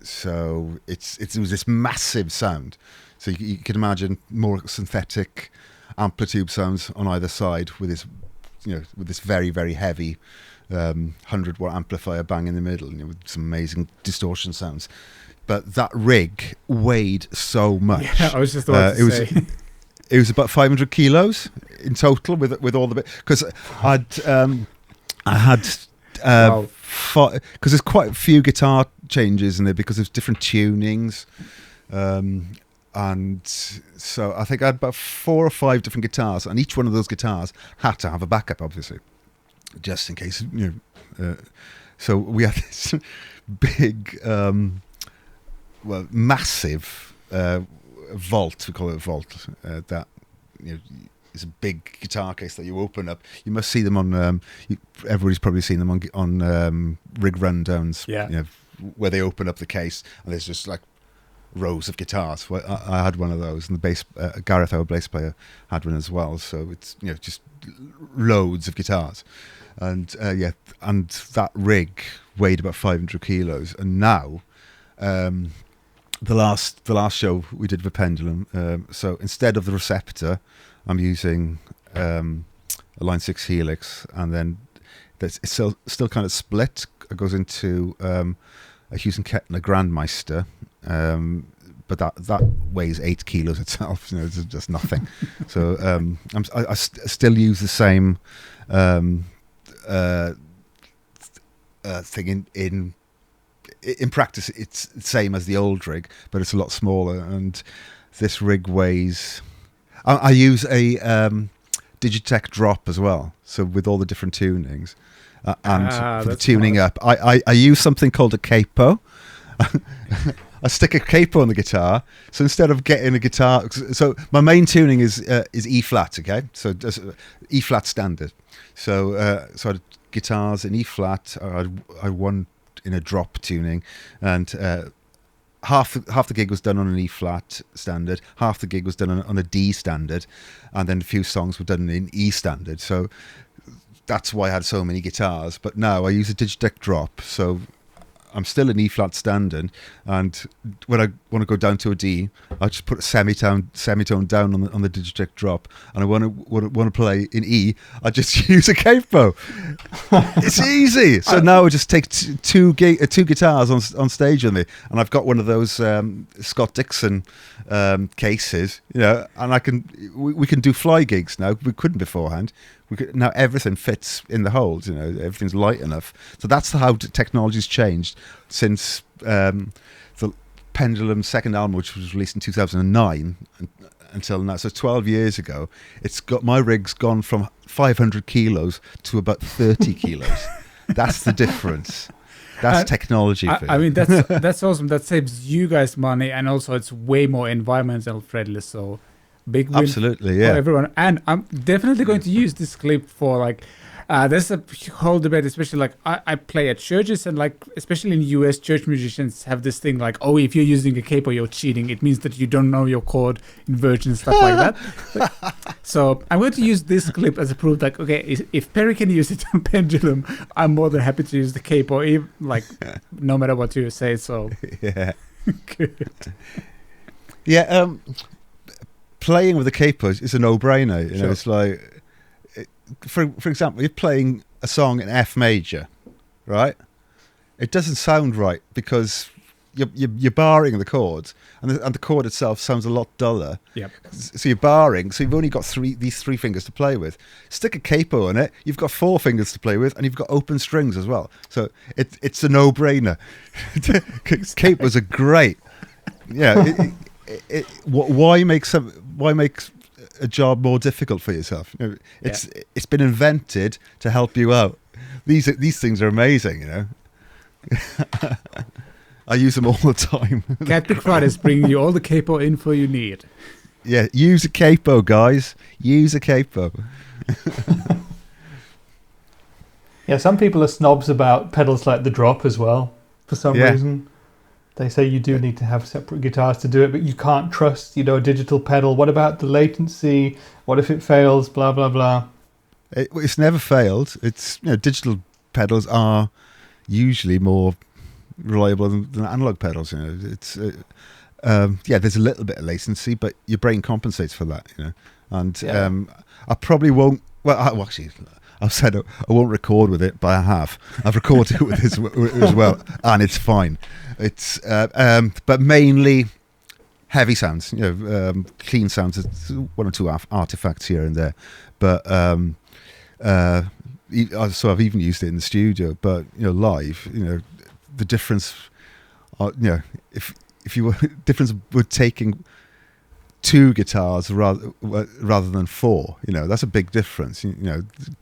So it was this massive sound. So you can imagine more synthetic Amplitube sounds on either side with this very, very heavy 100 watt amplifier bang in the middle, with some amazing distortion sounds. But that rig weighed so much. Yeah, I was just about to say. It was about 500 kilos in total with all the bit, because I had Wow. because there's quite a few guitar changes in there because there's different tunings, and so I think I had about 4 or 5 different guitars, and each one of those guitars had to have a backup, obviously, just in case, so we had this big massive vault, we call it a vault, that it's a big guitar case that you open up. You must see them on everybody's probably seen them on rig rundowns, where they open up the case and there's just like rows of guitars. Well, I had one of those, and the bass Gareth, our bass player, had one as well. So it's just loads of guitars, and and that rig weighed about 500 kilos. And now the last show we did with Pendulum, so instead of the receptor, I'm using a Line 6 Helix, and then it's still kind of split. It goes into a Hughes and Kettner Grandmeister, but that weighs 8 kilos itself. It's just nothing. So I still use the same thing in practice. It's the same as the old rig, but it's a lot smaller. And this rig weighs. I use a Digitech drop as well, so with all the different tunings, and for the tuning up, I use something called a capo. I stick a capo on the guitar, so instead of getting a guitar, so my main tuning is E flat, okay, so E flat standard. So I had guitars in E flat. I had one in a drop tuning, and half the gig was done on an E flat standard, half the gig was done on a D standard, and then a few songs were done in E standard. So that's why I had so many guitars. But now I use a Digitech drop, so I'm still an E flat standard, and when I want to go down to a D, I just put a semitone down on the Digitech drop, and I want to play in E, I just use a capo. It's easy. So now I just take two guitars on stage with me, and I've got one of those Scott Dixon cases, and we can do fly gigs now. We couldn't beforehand. Now everything fits in the hold, everything's light enough. So that's how technology's changed since the Pendulum second album, which was released in 2009, until now. So 12 years ago, my rig's gone from 500 kilos to about 30 kilos. That's the difference. That's technology. I mean, that's awesome. That saves you guys money, and also it's way more environmental friendly. So big win absolutely, yeah, for everyone. And I'm definitely going to use this clip for There's a whole debate, especially like I play at churches, and like especially in US, church musicians have this thing like, oh, if you're using a capo, you're cheating. It means that you don't know your chord inversion and stuff like that. So I'm going to use this clip as a proof. Like, okay, if Perry can use it on Pendulum, I'm more than happy to use the capo, like no matter what you say. So Yeah. good. Yeah. Playing with the capos is a no-brainer. You know, Sure. it's like, for example, you're playing a song in F major, right? It doesn't sound right because you're barring the chords, and the chord itself sounds a lot duller. Yep. So you're barring. So you've only got these three fingers to play with. Stick a capo on it, you've got 4 fingers to play with, and you've got open strings as well. So it's a no-brainer. Capos are great. Yeah. Why make a job more difficult for yourself? You know, it's been invented to help you out. These things are amazing, you know. I use them all the time. CatPick Fridays bringing you all the capo info you need. Yeah, use a capo, guys. Use a capo. Yeah, some people are snobs about pedals like the drop as well, for some reason. They say you do need to have separate guitars to do it, but you can't trust, a digital pedal. What about the latency? What if it fails? Blah, blah, blah. It's never failed. It's digital pedals are usually more reliable than analog pedals. You know, it's there's a little bit of latency, but your brain compensates for that. You know, and I probably won't. Well, actually, I've said I won't record with it, but I have. I've recorded with this as well, and it's fine. It's but mainly heavy sounds, clean sounds. It's 1 or 2 artifacts here and there, but so I've even used it in the studio. But live, the difference, if you were difference with taking 2 guitars rather than 4, that's a big difference.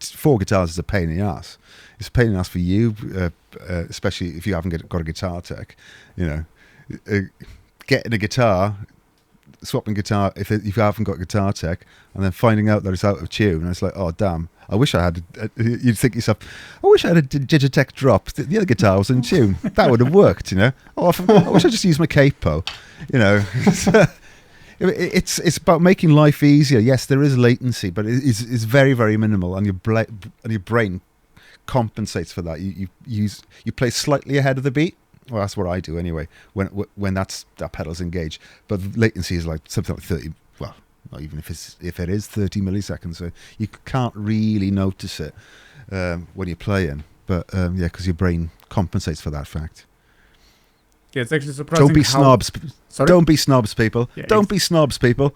4 guitars is a pain in the ass. It's a pain in the ass for you, especially if you haven't got a guitar tech. Getting a guitar, swapping guitar if you haven't got guitar tech, and then finding out that it's out of tune, and it's like, oh damn, I wish I had. You'd think to yourself, I wish I had a Digitech drop. The other guitar was in tune. That would have worked. Oh, I wish I just used my capo. It's about making life easier. Yes, there is latency, but it's very, very minimal, and your brain compensates for that. You play slightly ahead of the beat. Well, that's what I do anyway. When that pedal's engaged, but latency is like something like 30. Well, not even if it is 30 milliseconds, so you can't really notice it when you're playing. But because your brain compensates for that fact. Yeah, it's actually surprising. Don't be snobs. Sorry? Don't be snobs, people. Yeah, Don't be snobs, people.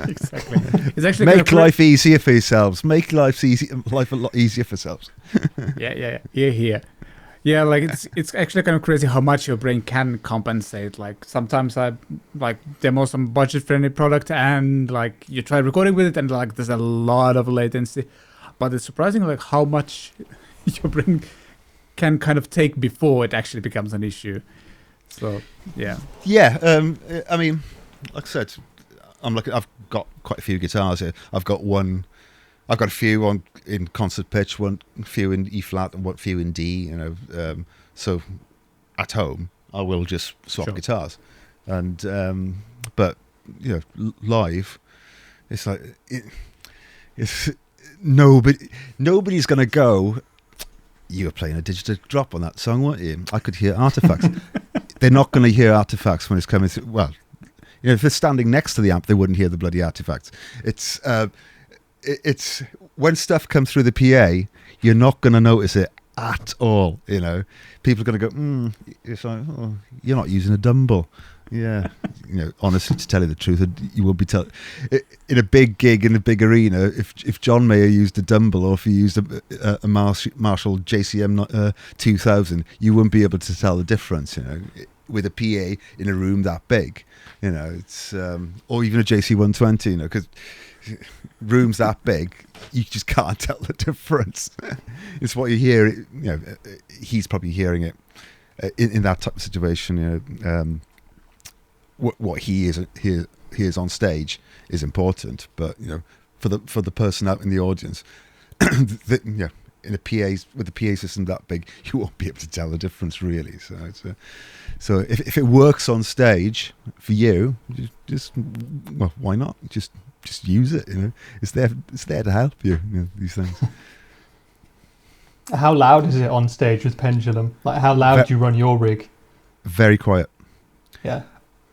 Exactly. It's actually Make life easier for yourselves. Make life a lot easier for yourselves. Yeah. Here. Yeah, like it's actually kind of crazy how much your brain can compensate. Like sometimes I demo some budget-friendly product, and like you try recording with it, and like there's a lot of latency. But it's surprising like how much your brain can kind of take before it actually becomes an issue. So yeah. I mean, like I said, I've got quite a few guitars here. I've got a few in concert pitch, a few in E flat, and a few in D. So at home I will just swap guitars, and but live, it's like it's nobody's gonna go. You were playing a digital drop on that song, weren't you? I could hear artifacts. They're not going to hear artifacts when it's coming through. Well, if they're standing next to the amp, they wouldn't hear the bloody artifacts. It's when stuff comes through the PA, you're not going to notice it at all. People are going to go, it's like, oh, you're not using a dumble. Yeah, honestly, to tell you the truth, you will be in a big gig in a big arena. If John Mayer used a dumble, or if he used a Marshall JCM 2000, you wouldn't be able to tell the difference. With a PA in a room that big, it's or even a JC 120. Because rooms that big, you just can't tell the difference. It's what you hear. He's probably hearing it in that type of situation. What he is on stage is important, but for the person out in the audience, in a PA with a PA system that big, you won't be able to tell the difference really. So so if it works on stage for you, just well, why not? Just use it. It's there to help you. These things. How loud is it on stage with Pendulum? Like, how loud do you run your rig? Very quiet. Yeah.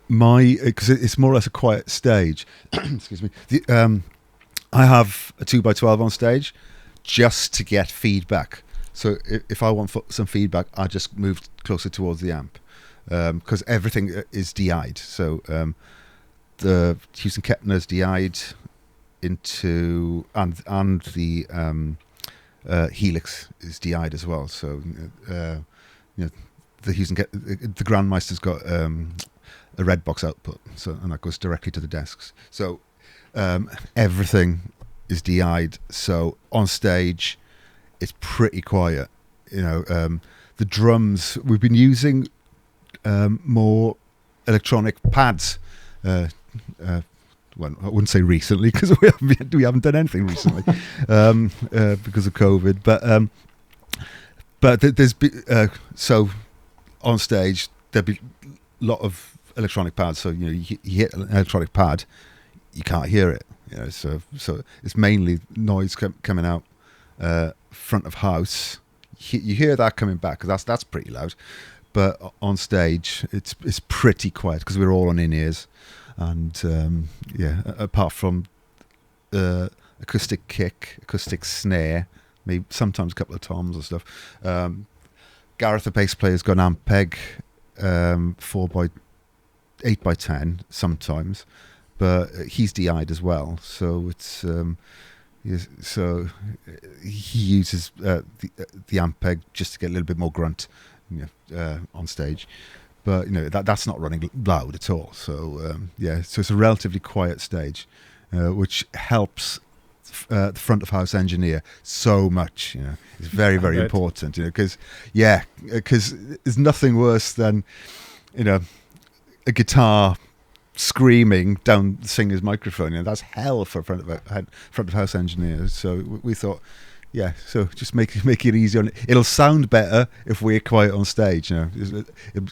Because it's more or less a quiet stage. Excuse me. I have a 2x12 on stage just to get feedback. So if I want some feedback, I just move closer towards the amp because everything is DI'd. So the Houston Kettner's DI'd into and the Helix is DI'd as well. So the the Grandmeister's got a red box output, and that goes directly to the desks. So everything is DI'd. So on stage, it's pretty quiet. The drums, we've been using more electronic pads. Well, I wouldn't say recently because we haven't done anything recently because of COVID. But there's so on stage there'll be a lot of electronic pads. So you hit an electronic pad, you can't hear it. So it's mainly noise coming out front of house. You hear that coming back because that's pretty loud. But on stage, it's pretty quiet because we're all on in-ears. And apart from acoustic kick, acoustic snare, maybe sometimes a couple of toms or stuff. Gareth, the bass player, has got an Ampeg 8x10 sometimes, but he's DI'd as well. So it's so he uses the Ampeg just to get a little bit more grunt on stage. But that's not running loud at all. So so it's a relatively quiet stage, which helps the front of house engineer so much. It's very, very important. Because there's nothing worse than a guitar screaming down the singer's microphone. That's hell for front of house engineers. So we thought, so just make it easier. It'll sound better if we're quiet on stage. It'll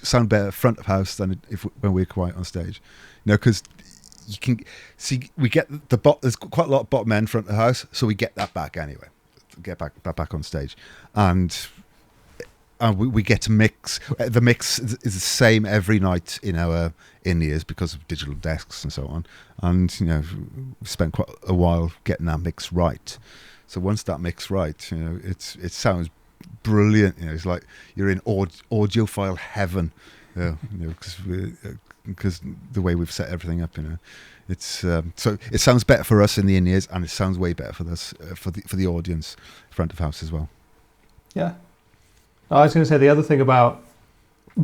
sound better front of house than when we're quiet on stage. Because you can see we get there's quite a lot of bottom end front of house, so we get that back anyway. Get back on stage, and we get to mix. The mix is the same every night in our in-ears because of digital desks and so on. And we spent quite a while getting that mix right. So once that mix right, it sounds brilliant. It's like you're in audiophile heaven. Because the way we've set everything up, it's so it sounds better for us in the in-ears, and it sounds way better for us for the audience front of house as well. Yeah, I was going to say the other thing about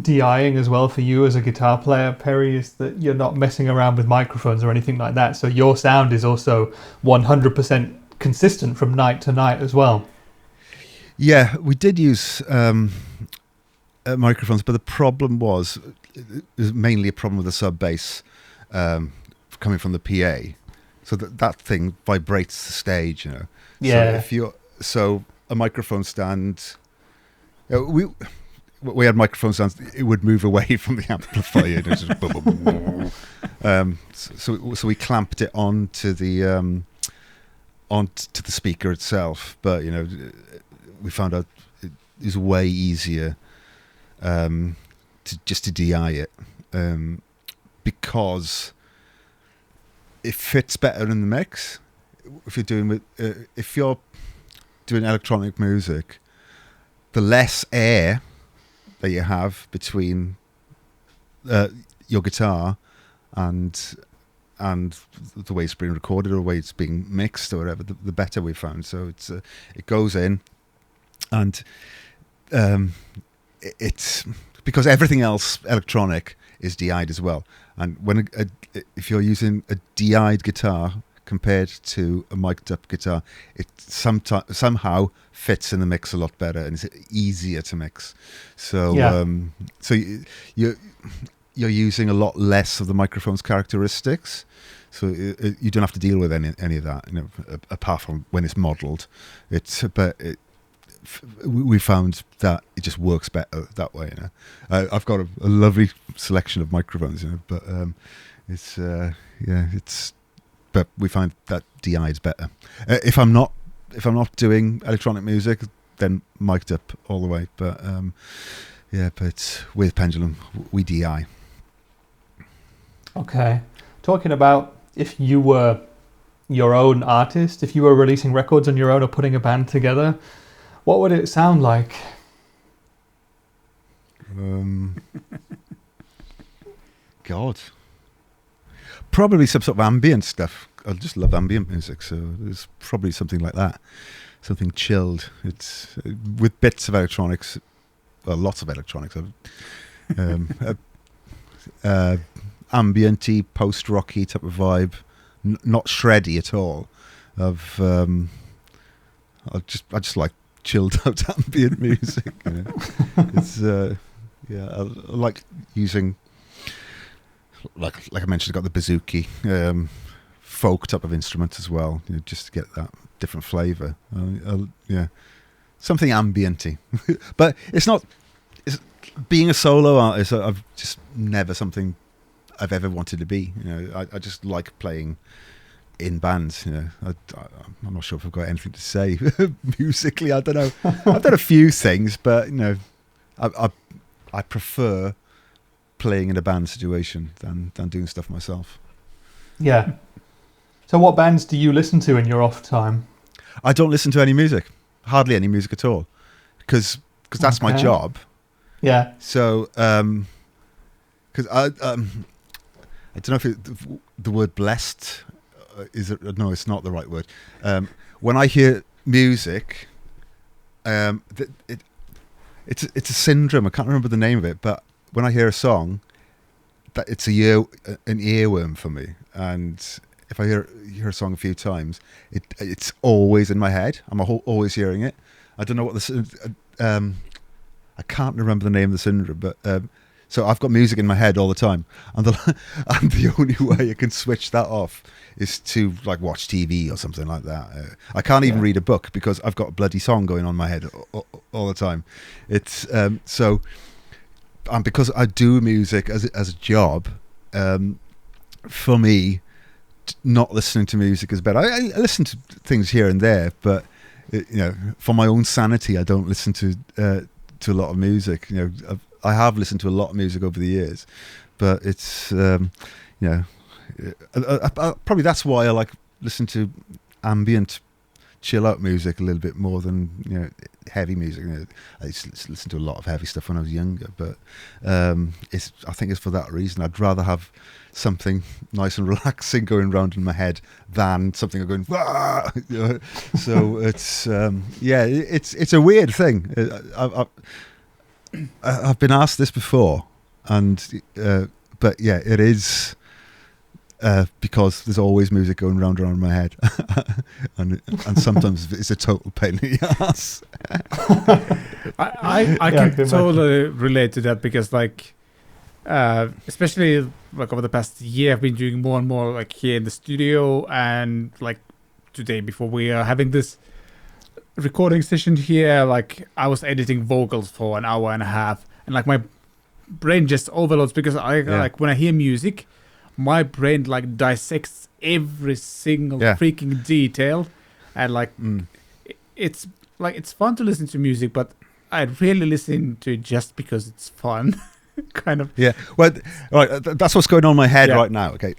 DIing as well for you as a guitar player, Perry, is that you're not messing around with microphones or anything like that. So your sound is also 100% consistent from night to night as well. Yeah, we did use microphones, but the problem was mainly a problem with the sub bass coming from the PA, so that thing vibrates the stage. Yeah. So a microphone stand, we had microphone stands. It would move away from the amplifier. Just boom, boom. So we clamped it onto the speaker itself, but we found out it is way easier to DI it because it fits better in the mix. If you're doing electronic music, the less air that you have between your guitar and the way it's being recorded or the way it's being mixed or whatever, the better we found. So it goes in, and it's because everything else electronic is DI'd as well. And when if you're using a DI'd guitar compared to a mic'd up guitar, it somehow fits in the mix a lot better and it's easier to mix. So so you're using a lot less of the microphone's characteristics. So you don't have to deal with any of that, apart from when it's modelled. we found that it just works better that way. You know, I've got a lovely selection of microphones, you know, but but we find that DI is better. If I'm not doing electronic music, then mic'd up all the way. But but with Pendulum, we DI. Okay. Talking about if you were your own artist, if you were releasing records on your own or putting a band together, what would it sound like? God. Probably some sort of ambient stuff. I just love ambient music, so it's probably something like that. Something chilled. It's with bits of electronics, well, lots of electronics. Ambient-y, post-rocky type of vibe, not shreddy at all. I just like chilled out ambient music. You know? It's I like using, like I mentioned, I've got the bouzouki, folk type of instrument as well, you know, just to get that different flavour. Something ambienty, but it's not. Being a solo artist, I've just never something I've ever wanted to be. You know, I just like playing in bands. You know, I'm not sure if I've got anything to say musically. I don't know. I've done a few things, but you know, I prefer playing in a band situation than doing stuff myself. Yeah. So what bands do you listen to in your off time? I don't listen to any music, hardly any music at all, because that's my job. Yeah. So, because I don't know if the word blessed is it? No, it's not the right word. When I hear music, it's a syndrome. I can't remember the name of it, but when I hear a song, that it's an earworm for me. And if I hear a song a few times, it's always in my head. I'm always hearing it. I don't know what I can't remember the name of the syndrome, but so I've got music in my head all the time, and the only way I can switch that off is to like watch TV or something like that. I can't even read a book because I've got a bloody song going on in my head all the time. It's so, and because I do music as a job, for me, not listening to music is better. I listen to things here and there, but you know, for my own sanity, I don't listen to a lot of music. You know, I have listened to a lot of music over the years, but it's you know, probably that's why I like listen to ambient, chill out music a little bit more than, you know, heavy music. You know, I used to listen to a lot of heavy stuff when I was younger, but I think it's for that reason. I'd rather have something nice and relaxing going around in my head than something going Wah! You know? So it's it's a weird thing. I've been asked this before, and but yeah, it is because there's always music going round in my head, and sometimes it's a total pain in the ass. I can totally relate to that because, like, especially like over the past year, I've been doing more and more like here in the studio, and like today before we are having this recording session here, like I was editing vocals for an hour and a half, and like my brain just overloads because like when I hear music, my brain like dissects every single freaking detail, and like it's fun to listen to music, but I really listen to it just because it's fun. Kind of. Yeah. Well, right. That's what's going on in my head right now. Okay.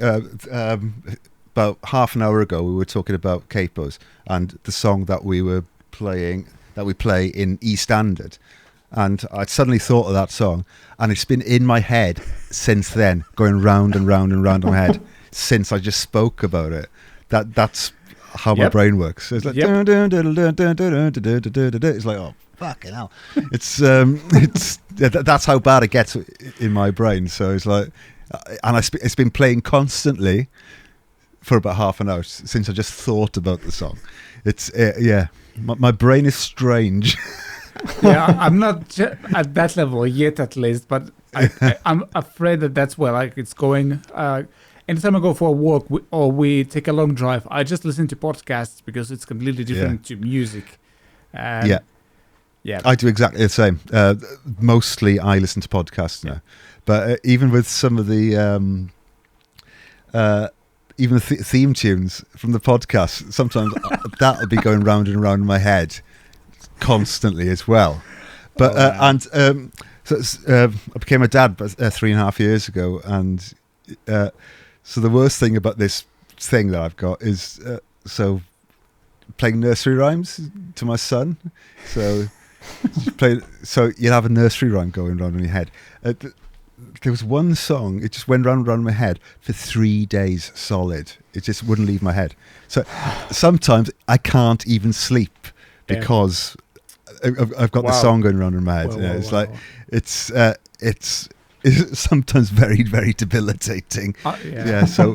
About half an hour ago, we were talking about capos and the song that we were playing, that we play in E standard, and I suddenly thought of that song, and it's been in my head since then, going round and round and round in my head since I just spoke about it. That's how my brain works. So it's like it's like, oh fucking hell. It's that's how bad it gets in my brain. So it's like, and it's been playing constantly for about half an hour since I just thought about the song. It's my brain is strange. Yeah, I'm not at that level yet, at least, but I'm afraid that's where like it's going. Anytime I go for a walk or we take a long drive, I just listen to podcasts because it's completely different to music. Yeah. I do exactly the same. Mostly I listen to podcasts now. But even with some of the even the theme tunes from the podcast, sometimes that'll be going round and round in my head constantly as well. But I became a dad 3.5 years ago, and so the worst thing about this thing that I've got is playing nursery rhymes to my son. So you'll have a nursery rhyme going round in your head. There was one song, it just went round and round in my head for 3 days solid. It just wouldn't leave my head. So sometimes I can't even sleep because I've got the song going round in my head. It's sometimes very, very debilitating. So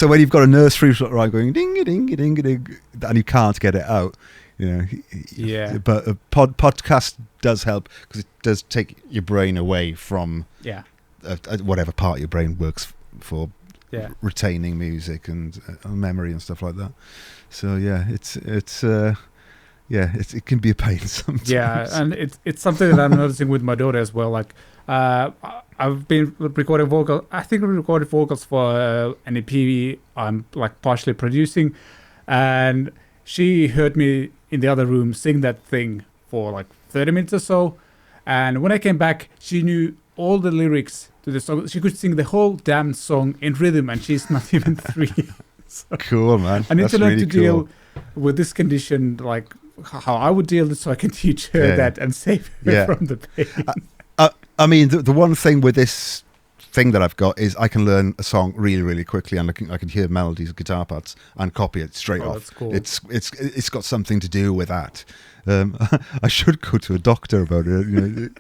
when you've got a nursery rhyme going ding a ding a ding a ding, and you can't get it out, But a podcast does help because it does take your brain away from whatever part your brain works for retaining music and memory and stuff like that. So it can be a pain sometimes. Yeah, and it's something that I'm noticing with my daughter as well. Like I've been recording vocals. I think I recorded vocals for an EP I'm like partially producing, and she heard me in the other room sing that thing for like 30 minutes or so. And when I came back, she knew all the lyrics to the song. She could sing the whole damn song in rhythm, and she's not even 3. So cool, man. I need to learn to deal with this condition, like how I would deal with it, so I can teach her that and save her from the pain. I mean, the one thing with this thing that I've got is I can learn a song really, really quickly, and I can hear melodies, guitar parts, and copy it straight off. That's cool. It's got something to do with that. I should go to a doctor about it,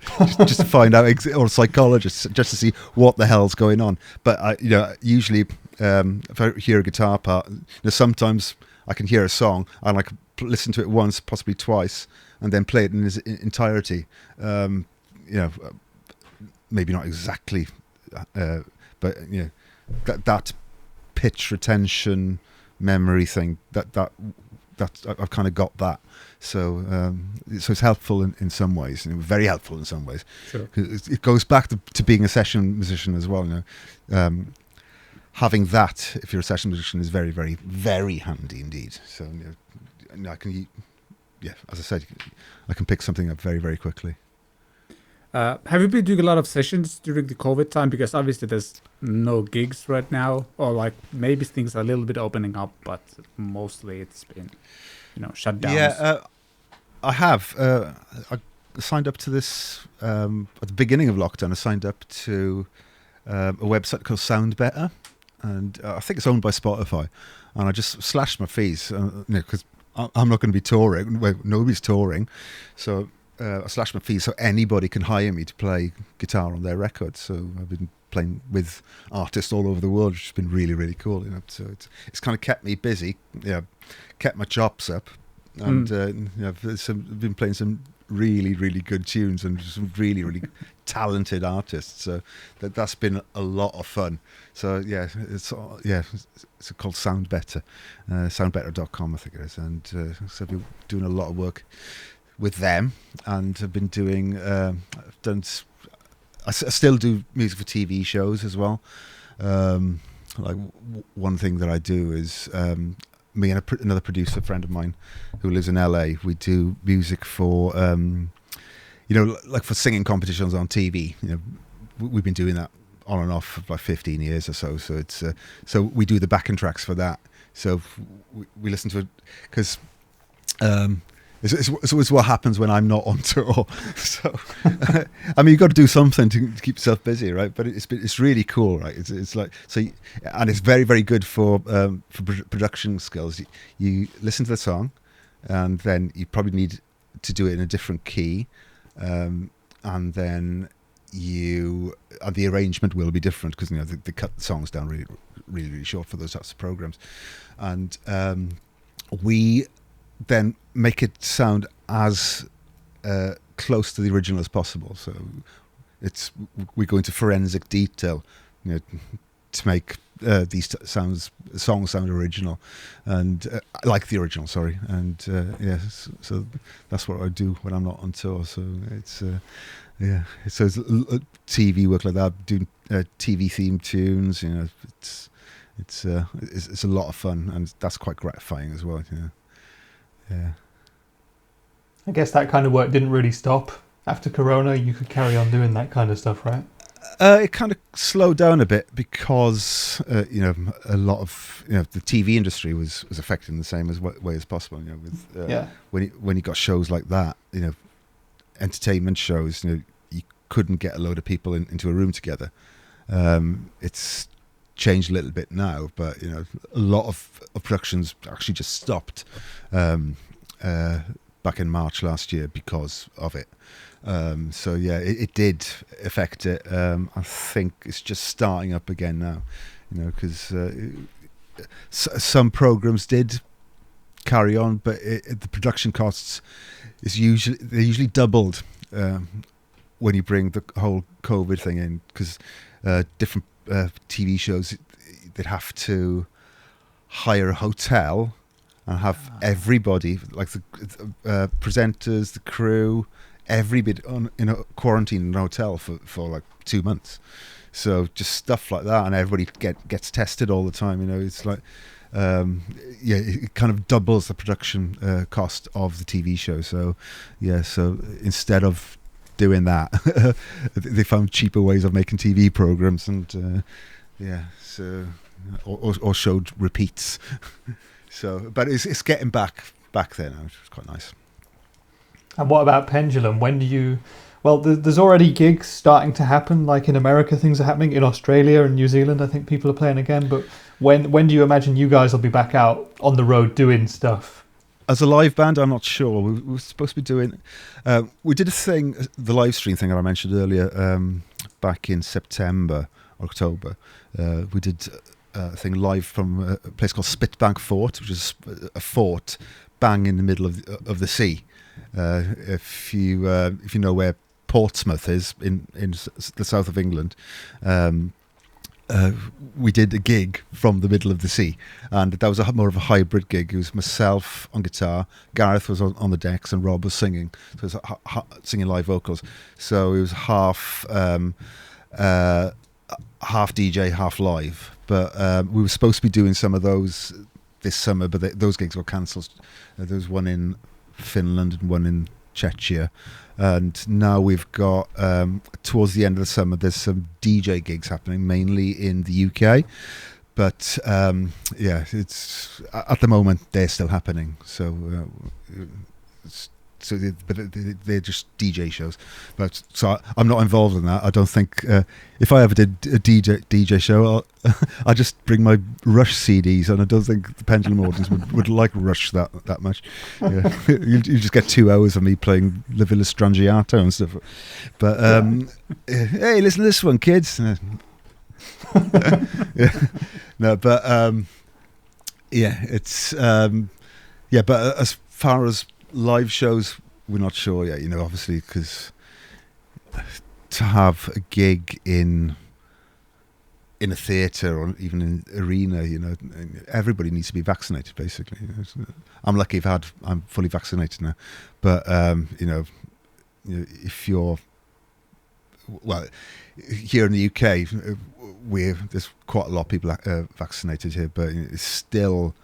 just to find out, or a psychologist, just to see what the hell's going on. But usually, if I hear a guitar part, sometimes I can hear a song and I can listen to it once, possibly twice, and then play it in its entirety. Maybe not exactly, but that pitch retention memory thing that I've kind of got that. So it's helpful in some ways, and very helpful in some ways. Sure. It goes back to being a session musician as well. Having that, if you're a session musician, is very, very, very handy indeed. So I can, as I said, I can pick something up very, very quickly. Have you been doing a lot of sessions during the COVID time? Because obviously there's no gigs right now, or like maybe things are a little bit opening up, but mostly it's been, shut down. Yeah, I have. I signed up to this at the beginning of lockdown. I signed up to a website called Sound Better, and I think it's owned by Spotify. And I just slashed my fees because I'm not going to be touring. Well, nobody's touring, so. I slashed my fees so anybody can hire me to play guitar on their records. So I've been playing with artists all over the world, which has been really, really cool. So it's kind of kept me busy, kept my chops up, and I've been playing some really, really good tunes and some really, really talented artists. So that's been a lot of fun. So it's called Sound Better, soundbetter.com I think it is, and so I've been doing a lot of work with them, and I've been doing I still do music for TV shows as well. Like one thing that I do is me and another producer friend of mine who lives in LA, we do music for like for singing competitions on TV. We've been doing that on and off for like 15 years or so. So it's so we do the backing tracks for that. So we listen to it because it's what happens when I'm not on tour. So, I mean, you've got to do something to keep yourself busy, right? But it's really cool, right? It's like so, and it's very, very good for production skills. You listen to the song, and then you probably need to do it in a different key, and then the arrangement will be different because they cut the songs down really, really, really short for those types of programs, and we then make it sound as close to the original as possible. So we go into forensic detail, to make these songs sound original, and like the original. Sorry, and so that's what I do when I'm not on tour. So it's so it's TV work like that, doing TV theme tunes. It's a lot of fun, and that's quite gratifying as well. Yeah. I guess that kind of work didn't really stop after Corona. You could carry on doing that kind of stuff, right? It kind of slowed down a bit because a lot of the TV industry was affected in the same way as possible. With when you got shows like that, entertainment shows, you couldn't get a load of people into a room together. It's changed a little bit now, but a lot of productions actually just stopped back in March last year because of it. So yeah, it did affect it. I think it's just starting up again now, because some programs did carry on, but the production costs they're usually doubled when you bring the whole COVID thing in, because different TV shows, they'd have to hire a hotel and have everybody, like the presenters, the crew, everybody in a quarantine in a hotel for like 2 months. So just stuff like that, and everybody gets tested all the time. It's like it kind of doubles the production cost of the TV show. So so instead of doing that, they found cheaper ways of making TV programs, and or showed repeats. So, but it's getting back there now, which is quite nice. And what about Pendulum? When do you... Well, there's already gigs starting to happen, like in America things are happening, in Australia and New Zealand I think people are playing again, but when do you imagine you guys will be back out on the road doing stuff? As a live band, I'm not sure. We were supposed to be doing... we did a thing, the live stream thing that I mentioned earlier, back in September, October. We did a thing live from a place called Spitbank Fort, which is a fort bang in the middle of the sea. If you know where Portsmouth is in the south of England, we did a gig from the middle of the sea, and that was more of a hybrid gig. It was myself on guitar, Gareth was on the decks, and Rob was singing. So it was singing live vocals. So it was half DJ, half live. But we were supposed to be doing some of those this summer, but those gigs were cancelled. There was one in Finland and one in Czechia, and now we've got towards the end of the summer there's some DJ gigs happening, mainly in the UK, but it's at the moment they're still happening, so they're just DJ shows. But so I'm not involved in that. I don't think if I ever did a DJ show, I'd just bring my Rush CDs, and I don't think the Pendulum audience would like Rush that much. Yeah. you just get 2 hours of me playing La Villa Strangiato and stuff. But hey, listen to this one, kids. No, but it's but as far as live shows, we're not sure yet, obviously, because to have a gig in a theatre or even in an arena, everybody needs to be vaccinated, basically. I'm lucky I'm fully vaccinated now, but if you're here in the UK, there's quite a lot of people vaccinated here, but it's still,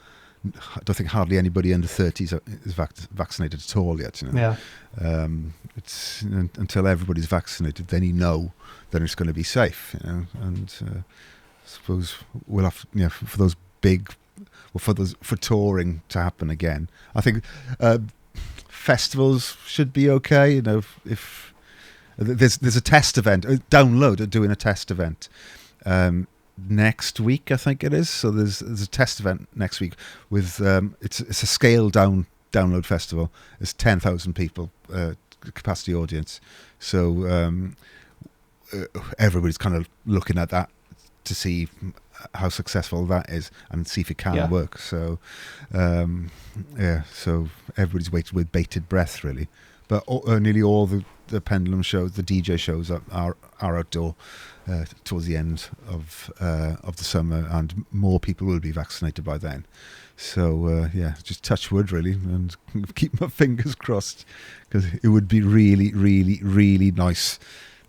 I don't think hardly anybody under 30s is vaccinated at all yet. It's until everybody's vaccinated, then then it's going to be safe. And I suppose we'll have for touring to happen again. I think festivals should be okay. If there's a test event, doing a test event. Next week, I think it is. So there's a test event next week with it's a scaled down download festival. It's 10,000 people capacity audience. So everybody's kind of looking at that to see how successful that is and see if it can work. So so everybody's waiting with bated breath, really. but nearly all the Pendulum shows, the DJ shows are outdoor towards the end of the summer, and more people will be vaccinated by then. So just touch wood really, and keep my fingers crossed, because it would be really, really, really nice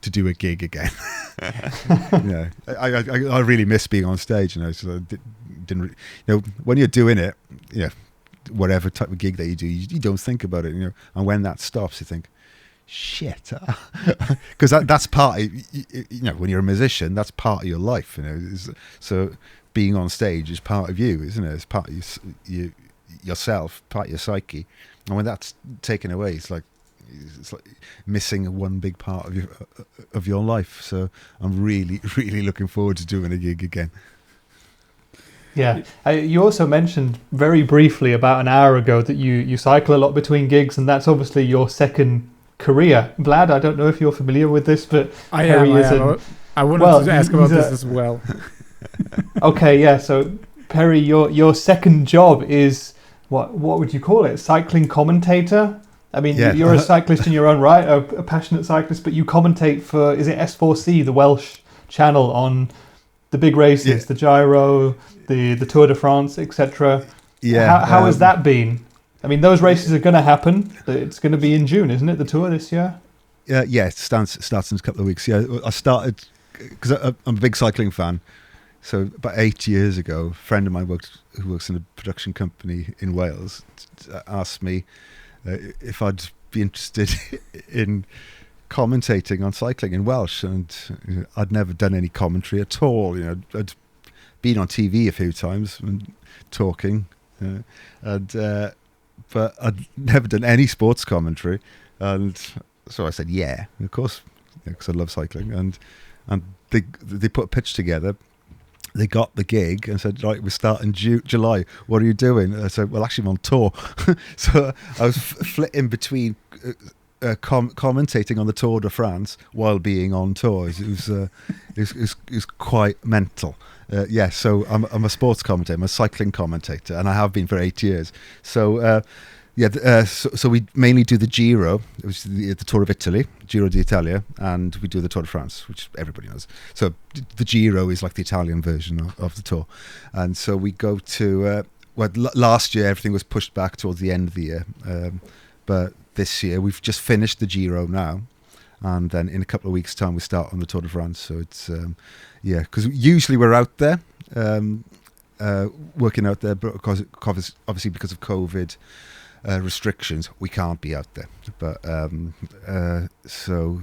to do a gig again. I really miss being on stage. So I didn't. When you're doing it, whatever type of gig that you do, you don't think about it. And when that stops, you think, shit, because that's part of, when you're a musician, that's part of your life, so being on stage is part of you, isn't it? It's part of yourself, part of your psyche, and when that's taken away, it's like missing one big part of your life. So I'm really, really looking forward to doing a gig again. Yeah, you also mentioned very briefly about an hour ago that you cycle a lot between gigs, and that's obviously your second career. Vlad, I don't know if you're familiar with this, but I wanted to ask about this as well. Okay, yeah. So Perry, your second job is what would you call it? Cycling commentator. I mean, you're a cyclist in your own right, a passionate cyclist, but you commentate for, is it S4C, the Welsh channel, on the big races, the Giro, the Tour de France, etc. Yeah. How has that been? I mean, those races are going to happen. It's going to be in June, isn't it, the Tour this year? It starts in a couple of weeks. Yeah, I started, because I'm a big cycling fan. So about 8 years ago, a friend of mine who works in a production company in Wales asked me if I'd be interested in commentating on cycling in Welsh, and I'd never done any commentary at all. I'd been on TV a few times and talking, but I'd never done any sports commentary, and so I said, "Yeah, of course," because I love cycling, and they put a pitch together. They got the gig and said, right, we're starting July. What are you doing? I said, well, actually, I'm on tour. So I was flitting between commentating on the Tour de France while being on tour. It was quite mental. So I'm a sports commentator. I'm a cycling commentator, and I have been for 8 years. So so we mainly do the Giro, which is the Tour of Italy, Giro d'Italia, and we do the Tour de France, which everybody knows. So the Giro is like the Italian version of the Tour. And so we go to, last year everything was pushed back towards the end of the year. But this year we've just finished the Giro now. And then in a couple of weeks' time we start on the Tour de France. So it's, because usually we're out there, working out there, but obviously because of COVID restrictions, we can't be out there, but so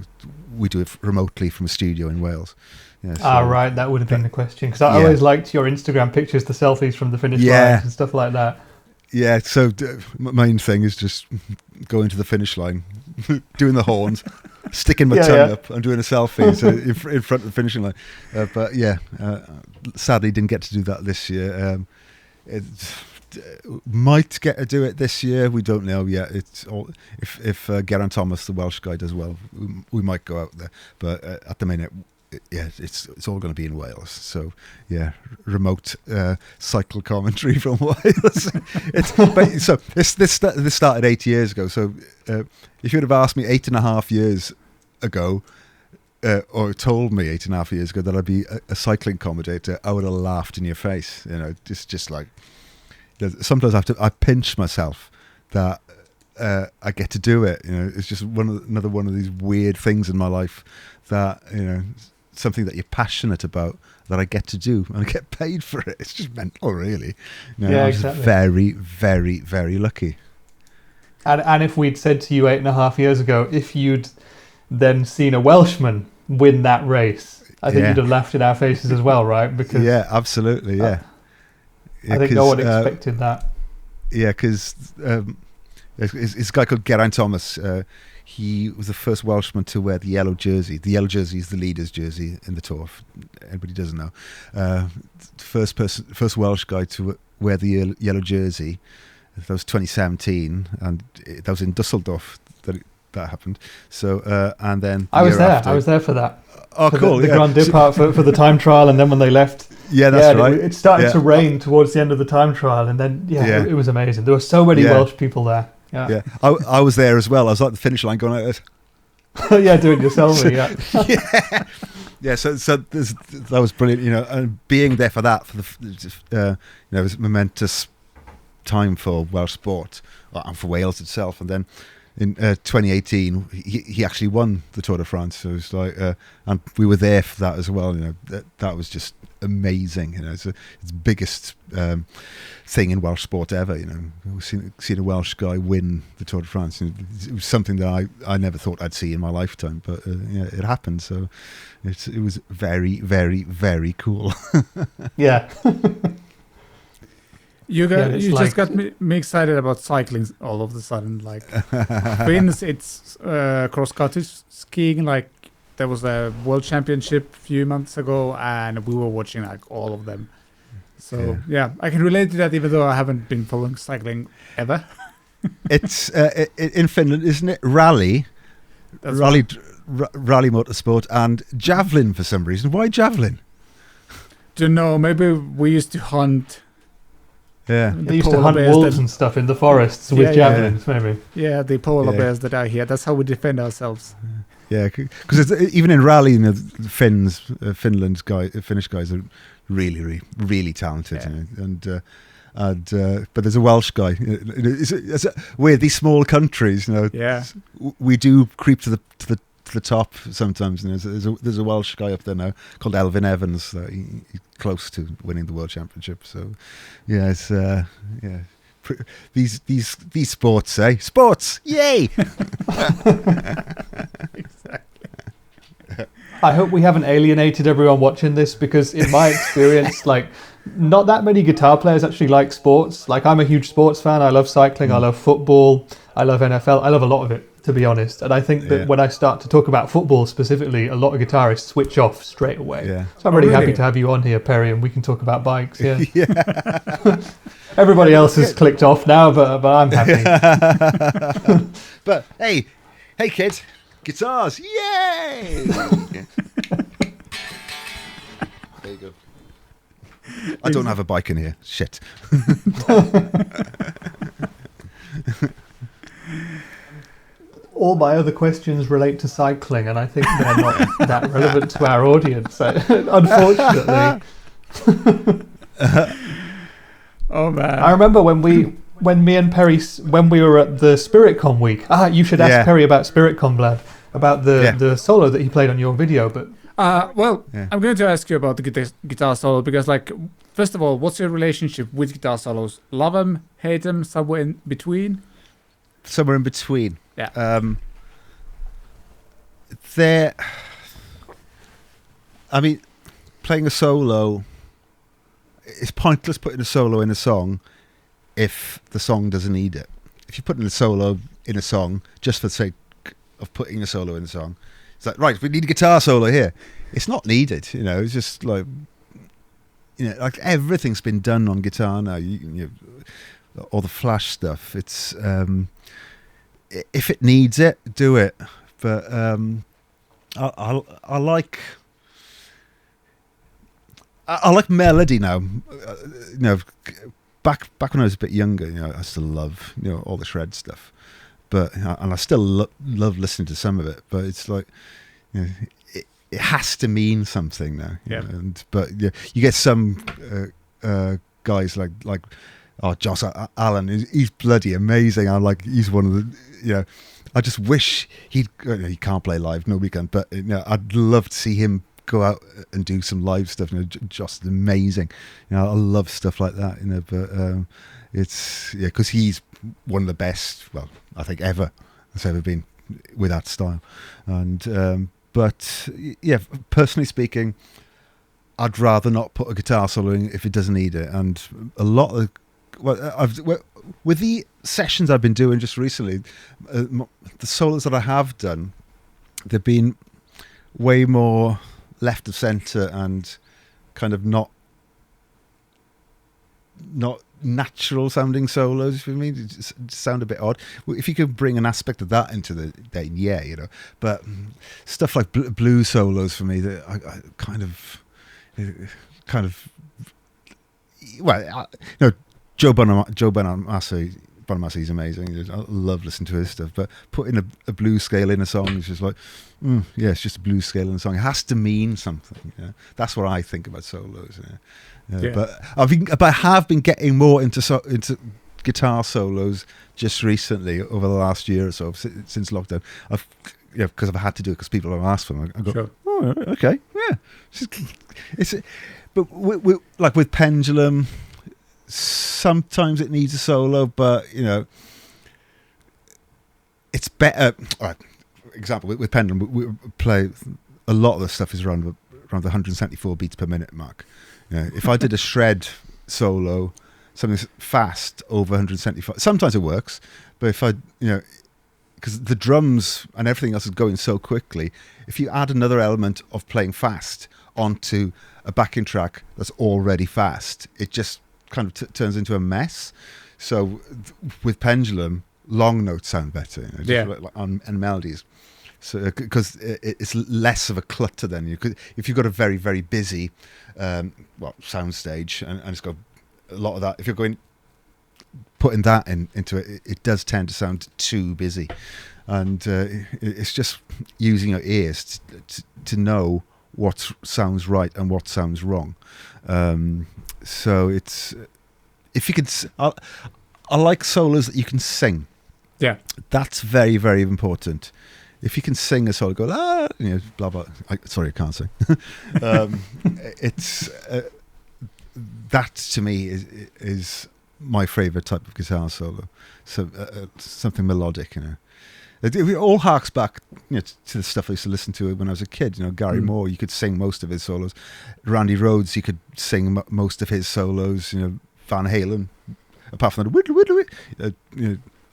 we do it remotely from a studio in Wales. Right, that would have been the question, because I always liked your Instagram pictures, the selfies from the finish lines and stuff like that. So my main thing is just going to the finish line, doing the horns, sticking my tongue up and doing a selfie in front of the finishing line. But sadly didn't get to do that this year. Might get to do it this year. We don't know yet. It's all, if Geraint Thomas, the Welsh guy, does well, we might go out there. But at the minute, it's all going to be in Wales. So remote cycle commentary from Wales. This started 8 years ago. So if you'd have asked me 8.5 years ago, or told me 8.5 years ago that I'd be a cycling commentator, I would have laughed in your face. Just like. Sometimes I pinch myself that I get to do it. It's just another one of these weird things in my life that something that you're passionate about that I get to do and I get paid for it. It's just mental, really. I'm exactly. Very, very, very lucky. And if we'd said to you 8.5 years ago, if you'd then seen a Welshman win that race, I think you'd have laughed in our faces as well, right? Because absolutely, I think no one expected that. Yeah, because it's a guy called Geraint Thomas. He was the first Welshman to wear the yellow jersey. The yellow jersey is the leader's jersey in the Tour, if anybody doesn't know. First Welsh guy to wear the yellow jersey. That was 2017, and that was in Dusseldorf that happened. So, and then I was there for that. Oh, cool! The Grand Depart for the time trial, and then when they left, that's right. It started to rain towards the end of the time trial, and then it was amazing. There were so many Welsh people there. Yeah, I was there as well. I was at the finish line going like this. Yeah, doing your selfie. Yeah. Yeah. So that was brilliant. And being there for that for the it was a momentous time for Welsh sport and for Wales itself. And then in 2018, he actually won the Tour de France. So it was like, and we were there for that as well. That was just amazing. It's the biggest thing in Welsh sport ever. We've seen a Welsh guy win the Tour de France. It was something that I never thought I'd see in my lifetime, but it happened. So it was very, very, very cool. Yeah. You just got me excited about cycling all of a sudden. Like, for instance, it's cross-country skiing. Like, there was a world championship a few months ago, and we were watching like all of them. So yeah, I can relate to that, even though I haven't been following cycling ever. It's in Finland, isn't it? Rally motorsport and javelin for some reason. Why javelin? Don't know. Maybe we used to hunt. Yeah, they used to hunt wolves and stuff in the forests with javelins, maybe. Yeah, the polar bears that are here. That's how we defend ourselves. Yeah, because even in rally, the Finnish guys are really, really, really talented, but there's a Welsh guy. It's weird. These small countries, we do creep to the top sometimes. There's a Welsh guy up there now called Elfyn Evans. He's close to winning the world championship. So yeah, it's these sports, sports, yay! Exactly. I hope we haven't alienated everyone watching this, because in my experience, like, not that many guitar players actually like sports. Like, I'm a huge sports fan. I love cycling. I love football. I love NFL. I love a lot of it, to be honest. And I think that when I start to talk about football specifically, a lot of guitarists switch off straight away. Yeah. So I'm really happy to have you on here, Perry, and we can talk about bikes. Yeah. Everybody else has clicked off now, but I'm happy. But hey kid, guitars, yay! There you go. I don't have a bike in here. Shit. All my other questions relate to cycling, and I think they're not that relevant to our audience, unfortunately. Oh man! I remember when me and Perry, when we were at the SpiritCon week. You should ask Perry about SpiritCon, Vlad, about the solo that he played on your video. But I'm going to ask you about the guitar solo, because, like, first of all, what's your relationship with guitar solos? Love them, hate them, somewhere in between? Somewhere in between. Yeah. I mean, playing a solo, it's pointless putting a solo in a song if the song doesn't need it. If you put in a solo in a song just for the sake of putting a solo in a song, it's like, right, we need a guitar solo here. It's not needed, It's just like, like everything's been done on guitar now. All the flash stuff. It's if it needs it, do it. But I like melody now. Back when I was a bit younger, I still love all the shred stuff, but and I still love listening to some of it. But it's like, it has to mean something now. Yeah. But you get some guys like Josh Allen. He's bloody amazing. He's one of the I just wish he can't play live. Nobody can. But I'd love to see him go out and do some live stuff. Just amazing. I love stuff like that. But it's because he's one of the best. Well, I think ever that's ever been with that style. And but personally speaking, I'd rather not put a guitar solo in if it doesn't need it. And a lot of with the sessions I've been doing just recently, the solos that I have done, they've been way more left of center and kind of not natural sounding solos. For me, it just sound a bit odd. If you could bring an aspect of that into then But stuff like blues solos for me, that I kind of Joe Bonamassa Bonamassi's amazing. I love listening to his stuff. But putting a blues scale in a song is just like, yeah, it's just a blues scale in a song. It has to mean something. Yeah? That's what I think about solos. Yeah. But I have been getting more into guitar solos just recently over the last year or so since lockdown. Because I've had to do it because people have asked for them. I go, Sure. oh, okay, yeah. But with Pendulum, sometimes it needs a solo, but it's better. All right, example with Pendulum, we play a lot of the stuff is around the 174 beats per minute mark. If I did a shred solo, something fast over 175, sometimes it works, but if I because the drums and everything else is going so quickly, if you add another element of playing fast onto a backing track that's already fast, it just kind of turns into a mess. So with Pendulum, long notes sound better, and melodies. So because it's less of a clutter than you could if you've got a very, very busy soundstage and it's got a lot of that. If you're putting that into it, it does tend to sound too busy, and it's just using your ears to know what sounds right and what sounds wrong. So it's if you could, I like solos that you can sing. Yeah, that's very, very important. If you can sing a solo, go blah blah. Sorry, I can't sing. It's that to me is my favourite type of guitar solo. So something melodic, It all harks back, to the stuff I used to listen to when I was a kid. Gary Moore, you could sing most of his solos. Randy Rhoads, you could sing most of his solos. Van Halen, apart from the whittly,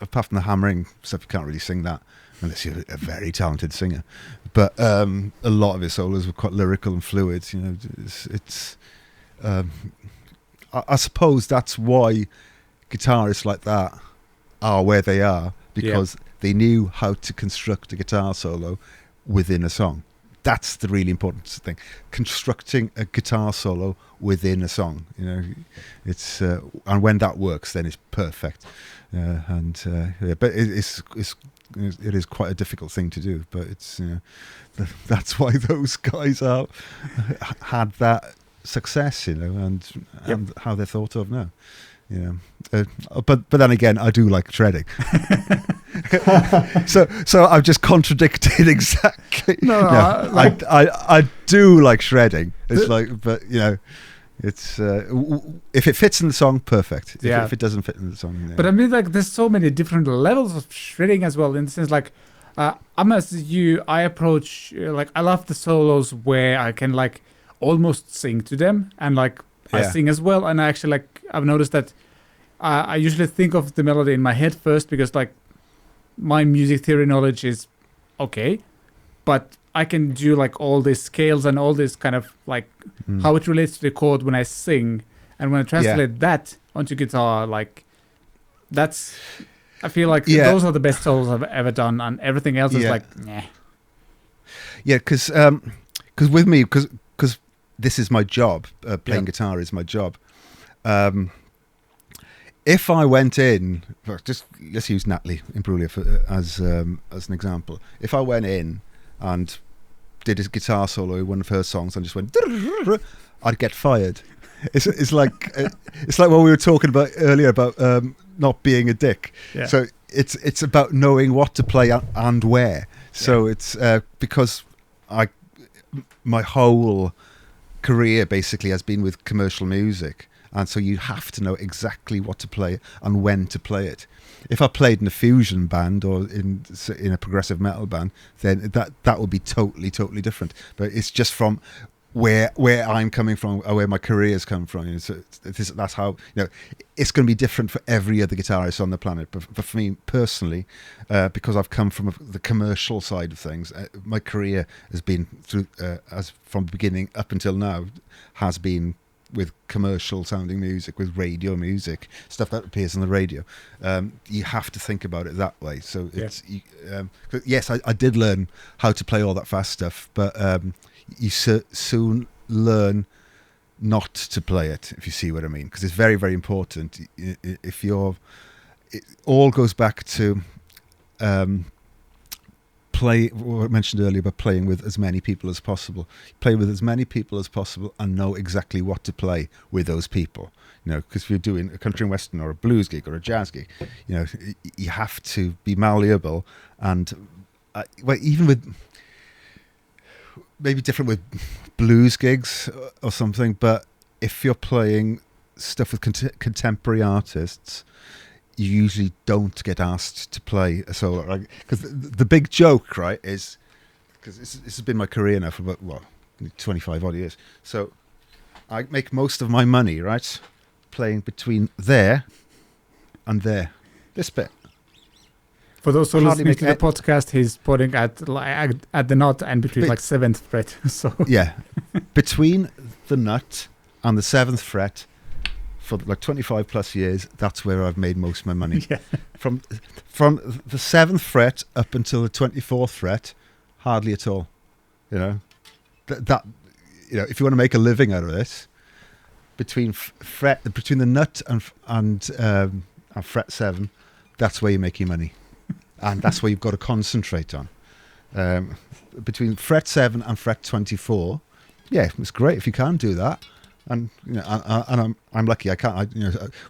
apart from the hammering stuff, you can't really sing that unless you're a very talented singer. But a lot of his solos were quite lyrical and fluid. It's I suppose that's why guitarists like that are where they are, because they knew how to construct a guitar solo within a song. That's the really important thing. Constructing a guitar solo within a song. It's and when that works, then it's perfect. But it is quite a difficult thing to do. But it's that's why those guys had that success, and how they're thought of now. But then again, I do like shredding. so I've just contradicted exactly. I do like shredding. It's it's if it fits in the song, perfect. If it doesn't fit in the song, But I mean, there's so many different levels of shredding as well. In the sense, I'm as you, I approach I love the solos where I can almost sing to them, and I sing as well. And I actually I've noticed that I usually think of the melody in my head first, because my music theory knowledge is okay, but I can do all these scales and all this kind of how it relates to the chord when I sing, and when I translate that onto guitar, that's, I feel those are the best solos I've ever done, and everything else is nah. Yeah, because with me, because this is my job, playing guitar is my job. If I went in, let's use Natalie, Imbruglia as an example. If I went in and did a guitar solo in one of her songs and just went, I'd get fired. It's like what we were talking about earlier about not being a dick. Yeah. So it's about knowing what to play and where. So it's because my whole career basically has been with commercial music, and so you have to know exactly what to play and when to play it. If I played in a fusion band or in a progressive metal band, then that would be totally different. But it's just from where I'm coming from, or where my career's come from. So that's how it's going to be different for every other guitarist on the planet. But for me personally, because I've come from the commercial side of things, my career has been through as from the beginning up until now has been with commercial sounding music, with radio music, stuff that appears on the radio. You have to think about it that way. So it's yes, I did learn how to play all that fast stuff, but you soon learn not to play it, if you see what I mean, because it's very, very important. If you're it all goes back to play. What I mentioned earlier about playing with as many people as possible. Play with as many people as possible and know exactly what to play with those people. Because if you're doing a country and western or a blues gig or a jazz gig, you have to be malleable and even with maybe different with blues gigs or something. But if you're playing stuff with contemporary artists, you usually don't get asked to play a solo, right? Because the big joke, right, is because this has been my career now for about 25 odd years. So I make most of my money, right, playing between there and there. This bit. For those who are listening to the podcast, he's pointing at the nut and between 7th fret. So yeah, between the nut and the 7th fret. For 25 plus years, that's where I've made most of my money. Yeah. From the 7th fret up until the 24th fret, hardly at all. That if you want to make a living out of this, between the nut and fret 7, that's where you're making money, and that's where you've got to concentrate on. Between fret 7 and fret 24, yeah, it's great if you can do that. And I'm lucky. I can't.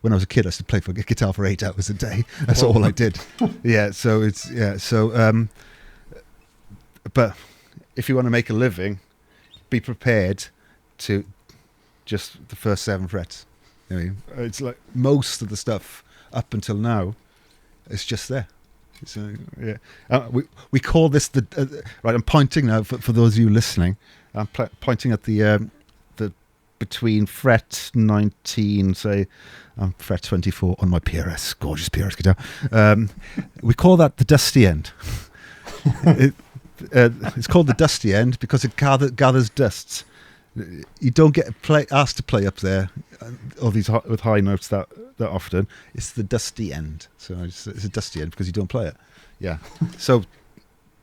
When I was a kid, I used to play guitar for 8 hours a day. That's all I did. Yeah. So it's but if you want to make a living, be prepared to just the first 7 frets. It's like most of the stuff up until now, it's just there. So yeah, we call this right. I'm pointing now for those of you listening. I'm pointing at the between fret 19, say, and fret 24 on my PRS, gorgeous PRS guitar. We call that the dusty end. It's called the dusty end because it gathers dust. You don't get asked to play up there, all these with high notes that often. It's the dusty end. So it's a dusty end because you don't play it. Yeah. So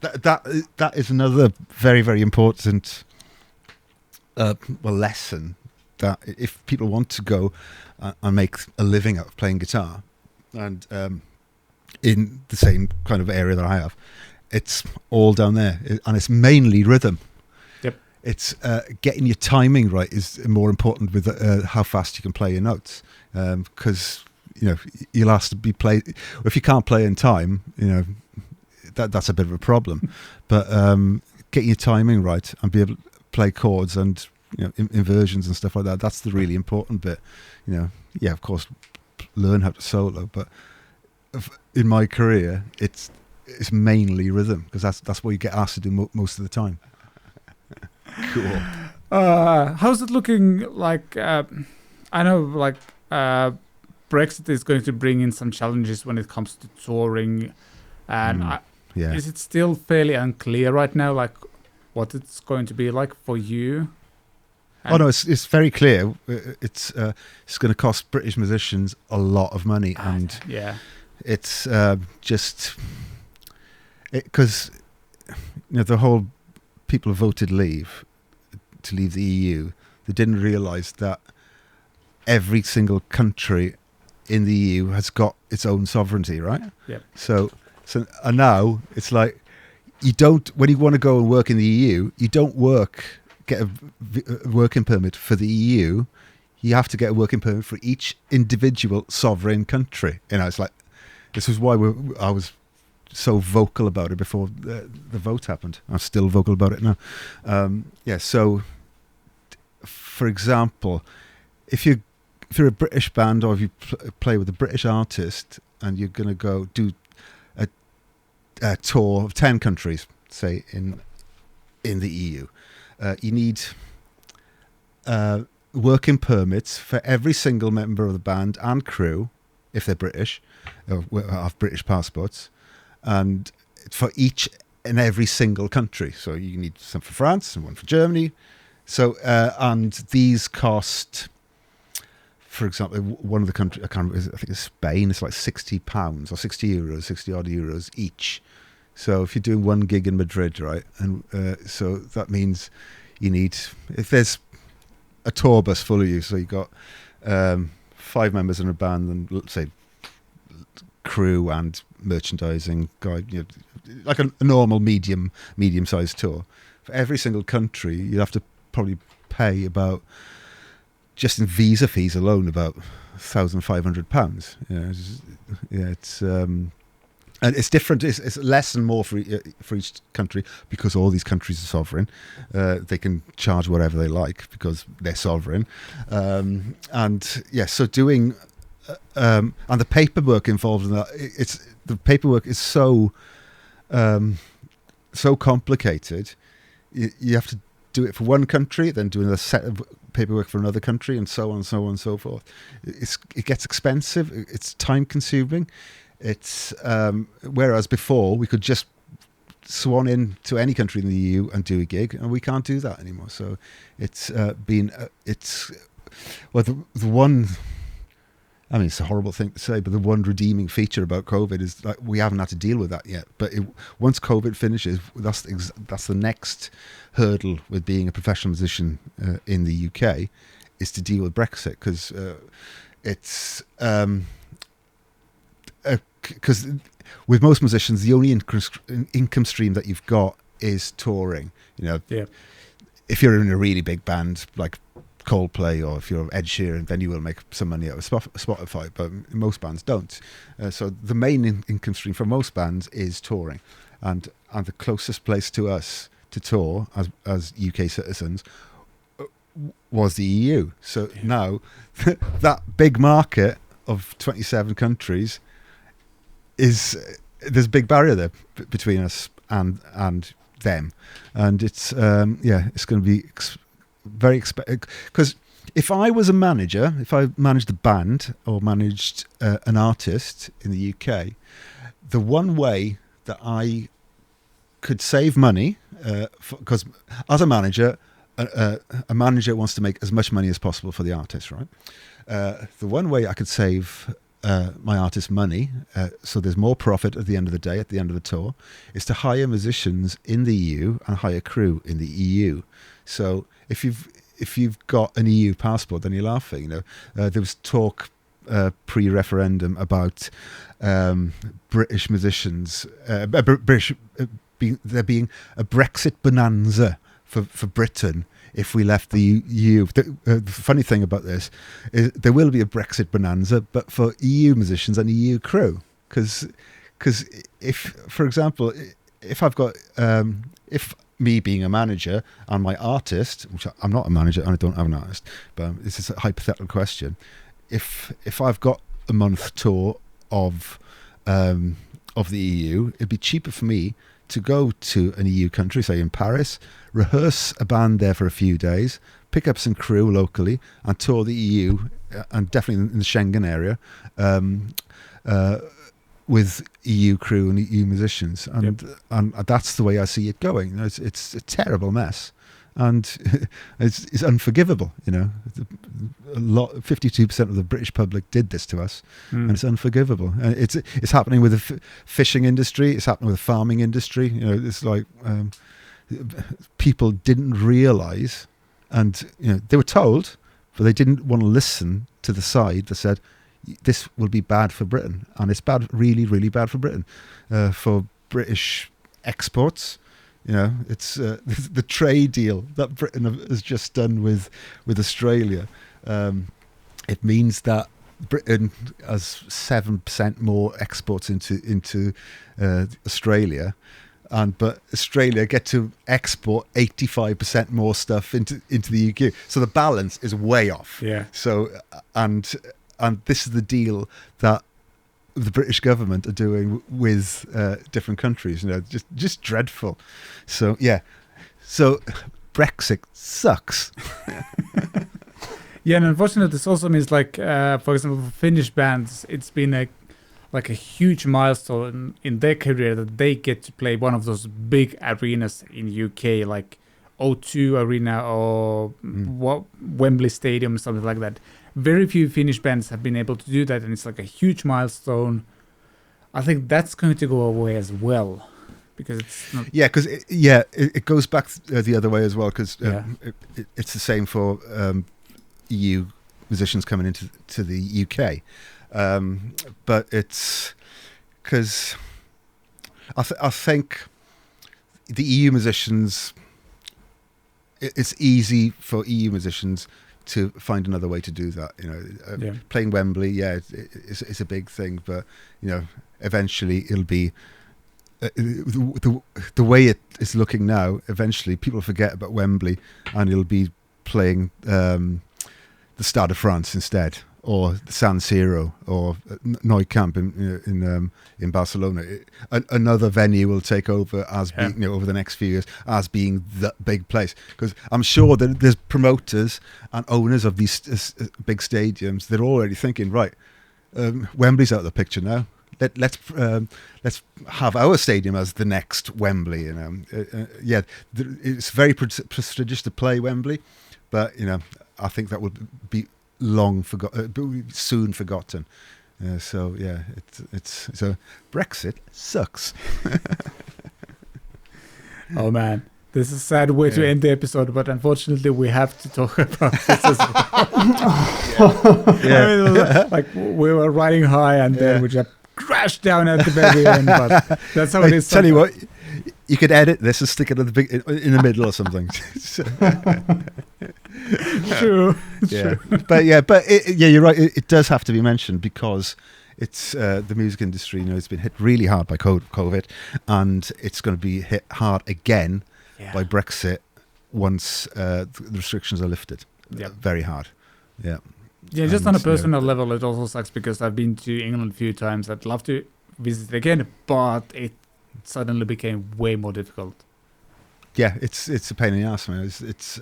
that is another very, very important lesson. That if people want to go and make a living out of playing guitar, and in the same kind of area that I have, it's all down there, and it's mainly rhythm. Yep. It's getting your timing right is more important with how fast you can play your notes, because you'll have to be play. If you can't play in time, that's a bit of a problem. But getting your timing right and be able to play chords and inversions and stuff like that, that's the really important bit. Yeah, of course, learn how to solo, but in my career it's mainly rhythm because that's what you get asked to do most of the time. Cool. How's it looking like? I know Brexit is going to bring in some challenges when it comes to touring, and is it still fairly unclear right now what it's going to be like for you? No, it's very clear. It's going to cost British musicians a lot of money, and it's just because the whole people voted to leave the EU. They didn't realise that every single country in the EU has got its own sovereignty, right? Yep. So and now it's like you don't, when you want to go and work in the EU, you don't get a working permit for the EU. You have to get a working permit for each individual sovereign country. It's like, this is why I was so vocal about it before the vote happened. I'm still vocal about it now. So for example, if you're a British band or if you play with a British artist and you're going to go do a tour of 10 countries, say in the EU, you need working permits for every single member of the band and crew, if they're British, or have British passports, and for each and every single country. So you need some for France and one for Germany. So and these cost, for example, one of the countries, I think it's Spain, it's like £60 or €60, 60 odd euros each. So if you're doing one gig in Madrid, right, and so that means you need, if there's a tour bus full of you, so you've got 5 members in a band, and let's say crew and merchandising guy, like a normal medium-sized tour. For every single country, you'd have to probably pay about, just in visa fees alone, about £1,500. It's and it's different. It's less and more for each country, because all these countries are sovereign. They can charge whatever they like because they're sovereign. So doing and the paperwork involved in that, the paperwork is so complicated. You have to do it for one country, then do another set of paperwork for another country, and so on and so on and so forth. It gets expensive. It's time consuming. It's whereas before we could just swan in to any country in the EU and do a gig, and we can't do that anymore. So it's the one. I mean, it's a horrible thing to say, but the one redeeming feature about COVID is that we haven't had to deal with that yet. But once COVID finishes, that's the next hurdle with being a professional musician in the UK, is to deal with Brexit, because it's. Because with most musicians, the only income stream that you've got is touring. If you're in a really big band like Coldplay, or if you're Ed Sheeran, then you will make some money out of Spotify, but most bands don't. So the main income stream for most bands is touring, and the closest place to us to tour as UK citizens was the EU. So now that big market of 27 countries, there's a big barrier there between us and them, and it's it's going to be very expensive. Because if I was a manager, if I managed a band or managed an artist in the UK, the one way that I could save money, because as a manager wants to make as much money as possible for the artist, right? The one way I could save my artist money, so there's more profit at the end of the day, at the end of the tour, is to hire musicians in the EU and hire crew in the EU. So if you've got an EU passport, then you're laughing. There was talk pre-referendum about British musicians, there being a Brexit bonanza for Britain if we left the EU. The funny thing about this is there will be a Brexit bonanza, but for EU musicians and EU crew. Because if, for example, if I've got, if me being a manager and my artist, which I'm not a manager and I don't have an artist, but this is a hypothetical question. If I've got a month tour of the EU, it'd be cheaper for me to go to an EU country, say in Paris, rehearse a band there for a few days, pick up some crew locally, and tour the EU, and definitely in the Schengen area, with EU crew and EU musicians, and that's the way I see it going. It's a terrible mess, and it's unforgivable. 52% of the British public did this to us, and it's unforgivable. And it's happening with the fishing industry. It's happening with the farming industry. It's like people didn't realise, and they were told, but they didn't want to listen to the side that said this will be bad for Britain, and it's bad, really, really bad for Britain, for British exports. It's the trade deal that Britain has just done with Australia. It means that Britain has 7% more exports into Australia, but Australia get to export 85% more stuff into the UK. So the balance is way off. Yeah. So and this is the deal that the British government are doing with different countries. Just dreadful. So so Brexit sucks. Yeah, and unfortunately, this also means, like, for example, for Finnish bands, it's been a huge milestone in their career that they get to play one of those big arenas in UK, like O2 Arena or Wembley Stadium, something like that. Very few Finnish bands have been able to do that, and it's like a huge milestone. I think that's going to go away as well, because it's not... Yeah, because it goes back the other way as well, because it's the same for EU musicians coming into the UK, but it's because I think the EU musicians, it's easy for EU musicians to find another way to do that. Playing Wembley, it's a big thing, but eventually it'll be the way it is looking now. Eventually, people forget about Wembley, and it'll be playing the Stade de France instead, or San Siro, or Nou Camp in Barcelona. Another venue will take over as being, over the next few years, as being the big place. Because I'm sure that there's promoters and owners of these big stadiums. They're already thinking, right, Wembley's out of the picture now. Let's have our stadium as the next Wembley. It's very prestigious to play Wembley, but I think that would be soon forgotten. So Brexit sucks. Oh man, this is a sad way to end the episode, but unfortunately we have to talk about this as well. Like we were riding high and then we just crashed down at the very end, but that's how it is. Tell you what, you could edit this and stick it in the middle or something. True. But you're right. It does have to be mentioned because it's the music industry. It's been hit really hard by COVID, and it's going to be hit hard again by Brexit once the restrictions are lifted. Very hard. Yeah. Yeah, just on a personal level, it also sucks because I've been to England a few times. I'd love to visit again, but it suddenly became way more difficult. Yeah, it's a pain in the ass, man. It's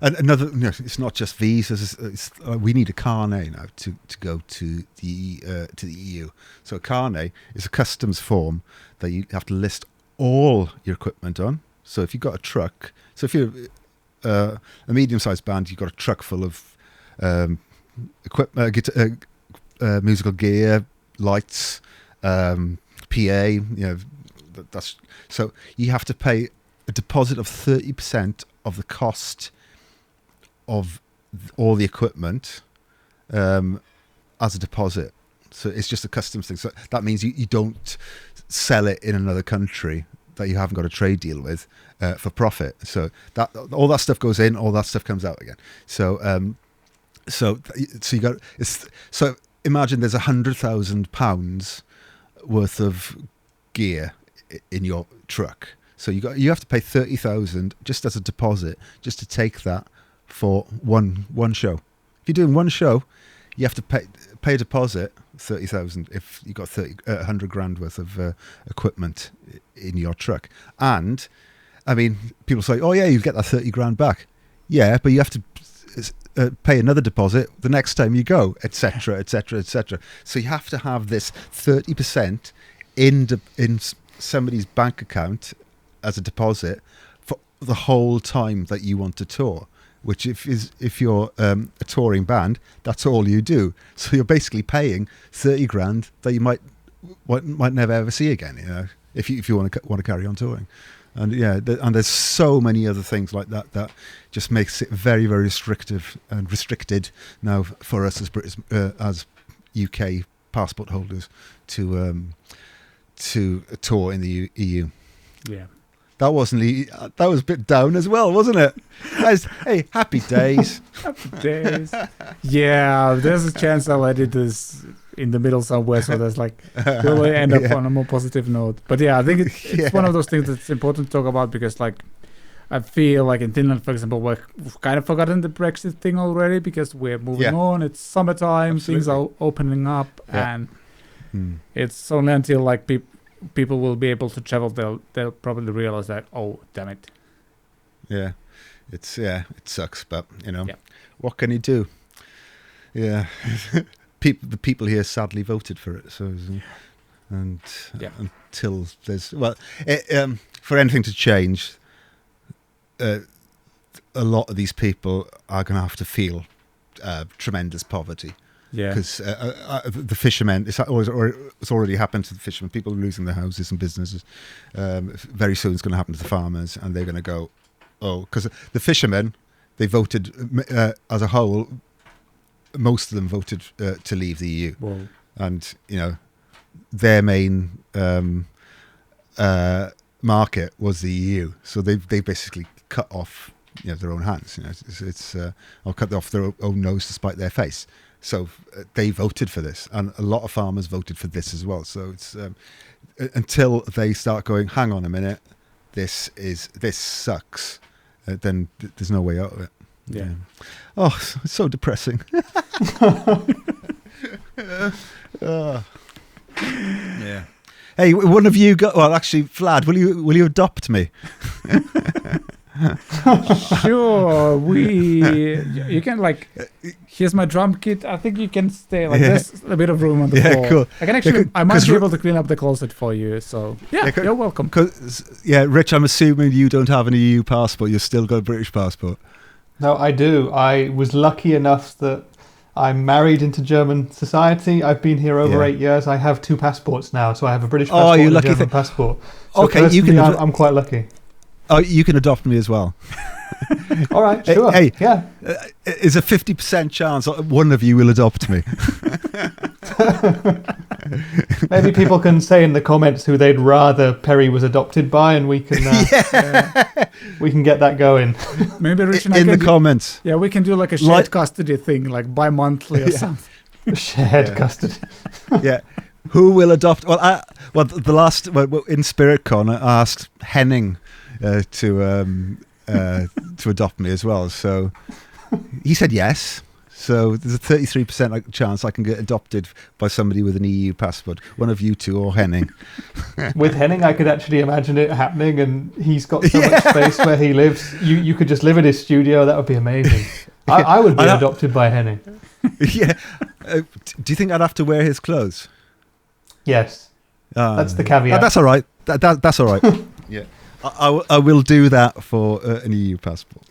another. It's not just visas. We need a carnet now to go to the EU. So a carnet is a customs form that you have to list all your equipment on. So if you've got a truck, so if you're a medium-sized band, you've got a truck full of equipment, musical gear, lights, PA. That's so you have to pay a deposit of 30% of the cost of all the equipment as a deposit. So it's just a customs thing. So that means you don't sell it in another country that you haven't got a trade deal with for profit. So that all that stuff goes in, all that stuff comes out again. So you got so imagine there's £100,000 worth of gear in your truck. So you have to pay 30,000 just as a deposit, just to take that for one show. If you're doing one show, you have to pay a deposit 30,000 if you got 100 grand worth of equipment in your truck. And I mean, people say, "Oh yeah, you get that 30 grand back." Yeah, but you have to pay another deposit the next time you go, etc., etc., etc. So you have to have this 30% in somebody's bank account as a deposit for the whole time that you want to tour. Which if you're a touring band, that's all you do. So you're basically paying 30 grand that you might never ever see again. If you want to carry on touring. And and there's so many other things like that just makes it very, very restricted now for us as British, as UK passport holders to tour in the EU. Yeah, that was a bit down as well, wasn't it? Hey, happy days. Happy days. Yeah, there's a chance I'll edit this in the middle somewhere, so there's we'll end up on a more positive note. But I think it's one of those things that's important to talk about because I feel like in Finland, for example, we've kind of forgotten the Brexit thing already because we're moving on. It's summertime, Absolutely. Things are opening up, and it's only until people will be able to travel, they'll probably realize that, oh, damn it. Yeah, it sucks, but what can you do? Yeah. The people here sadly voted for it, so until there's for anything to change, a lot of these people are going to have to feel tremendous poverty. Yeah, because the fishermen, it's already happened to the fishermen. People are losing their houses and businesses. Very soon, it's going to happen to the farmers, and they're going to go, because the fishermen, they voted as a whole. Most of them voted to leave the EU. Whoa. And their main market was the EU, so they basically cut off their own hands. It's or cut off their own nose to spite their face. So they voted for this, and a lot of farmers voted for this as well. So it's until they start going, hang on a minute, this sucks, then there's no way out of it. Yeah. Oh, it's so depressing. Yeah. Hey, one of you actually, Vlad, will you adopt me? Sure, you can here's my drum kit. I think you can stay there's a bit of room on the floor. Cool. I can actually, I might be able to clean up the closet for you. So you're welcome. Rich, I'm assuming you don't have an EU passport. You've still got a British passport. No, I do. I was lucky enough that I'm married into German society. I've been here over 8 years. I have 2 passports now, so I have a British passport and a German passport. So okay, you can. I'm quite lucky. Oh, you can adopt me as well. All right, sure. Hey, yeah. There's a 50% chance one of you will adopt me. Maybe people can say in the comments who they'd rather Perry was adopted by, and we can we can get that going. Maybe Rich and in the comments. Yeah, we can do a shared custody thing, bi-monthly or something. Shared custody. Yeah. Who will adopt? Well, the last in SpiritCon, I asked Henning to adopt me as well. So he said yes. So there's a 33% chance I can get adopted by somebody with an EU passport. One of you two or Henning. With Henning, I could actually imagine it happening, and he's got so much space where he lives. You could just live in his studio. That would be amazing. I would be adopted by Henning. Yeah. Do you think I'd have to wear his clothes? Yes. That's the caveat. That's all right. That's all right. Yeah. I will do that for an EU passport.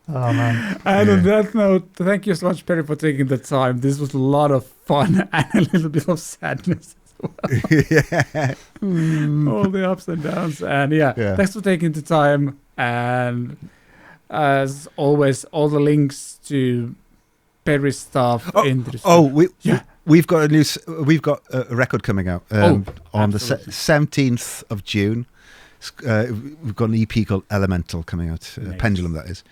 Oh man! And on that note, thank you so much, Perry, for taking the time. This was a lot of fun and a little bit of sadness as well. Yeah. All the ups and downs, and thanks for taking the time. And as always, all the links to Perry's stuff in the description. We've got a record coming out on the 17th of June. We've got an EP called Elemental coming out, nice. Pendulum that is,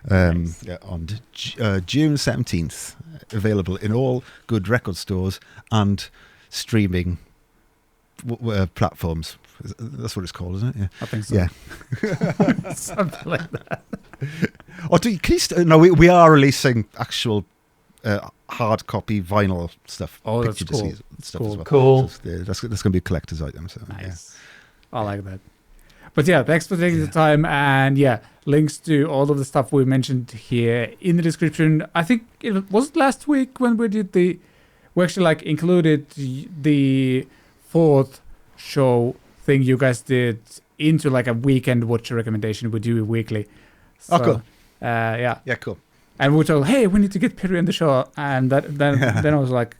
Nice. on June 17th, available in all good record stores and streaming platforms. That's what it's called, isn't it? Yeah. I think so. Yeah. Something like that. We are releasing actual hard copy vinyl stuff. Oh, that's picture cool. disease stuff as well. Cool. So that's going to be a collector's item. So, Nice. I like that. But thanks for taking the time, and links to all of the stuff we mentioned here in the description. I think it was last week when we did we actually included the 4th show thing you guys did into a weekend watch recommendation we do weekly. So, cool. Yeah, cool. And we told, hey, we need to get Perry on the show, and then I was like,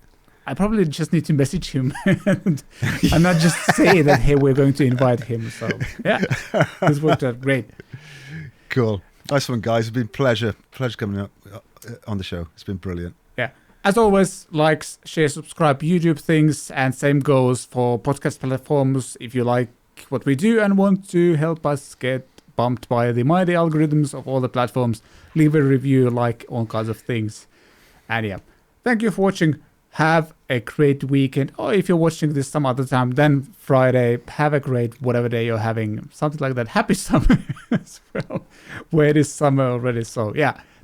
I probably just need to message him and not just say that, hey, we're going to invite him. So, this worked out great. Cool. Nice one, guys. It's been pleasure coming up on the show. It's been brilliant. Yeah. As always, likes, share, subscribe, YouTube things, and same goes for podcast platforms. If you like what we do and want to help us get bumped by the mighty algorithms of all the platforms, leave a review, all kinds of things. And thank you for watching. Have a great weekend. Or if you're watching this some other time, then Friday, have a great whatever day you're having. Something like that. Happy summer as well. Where it is summer already. So,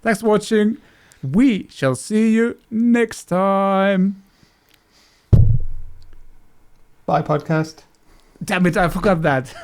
thanks for watching. We shall see you next time. Bye, podcast. Damn it, I forgot that.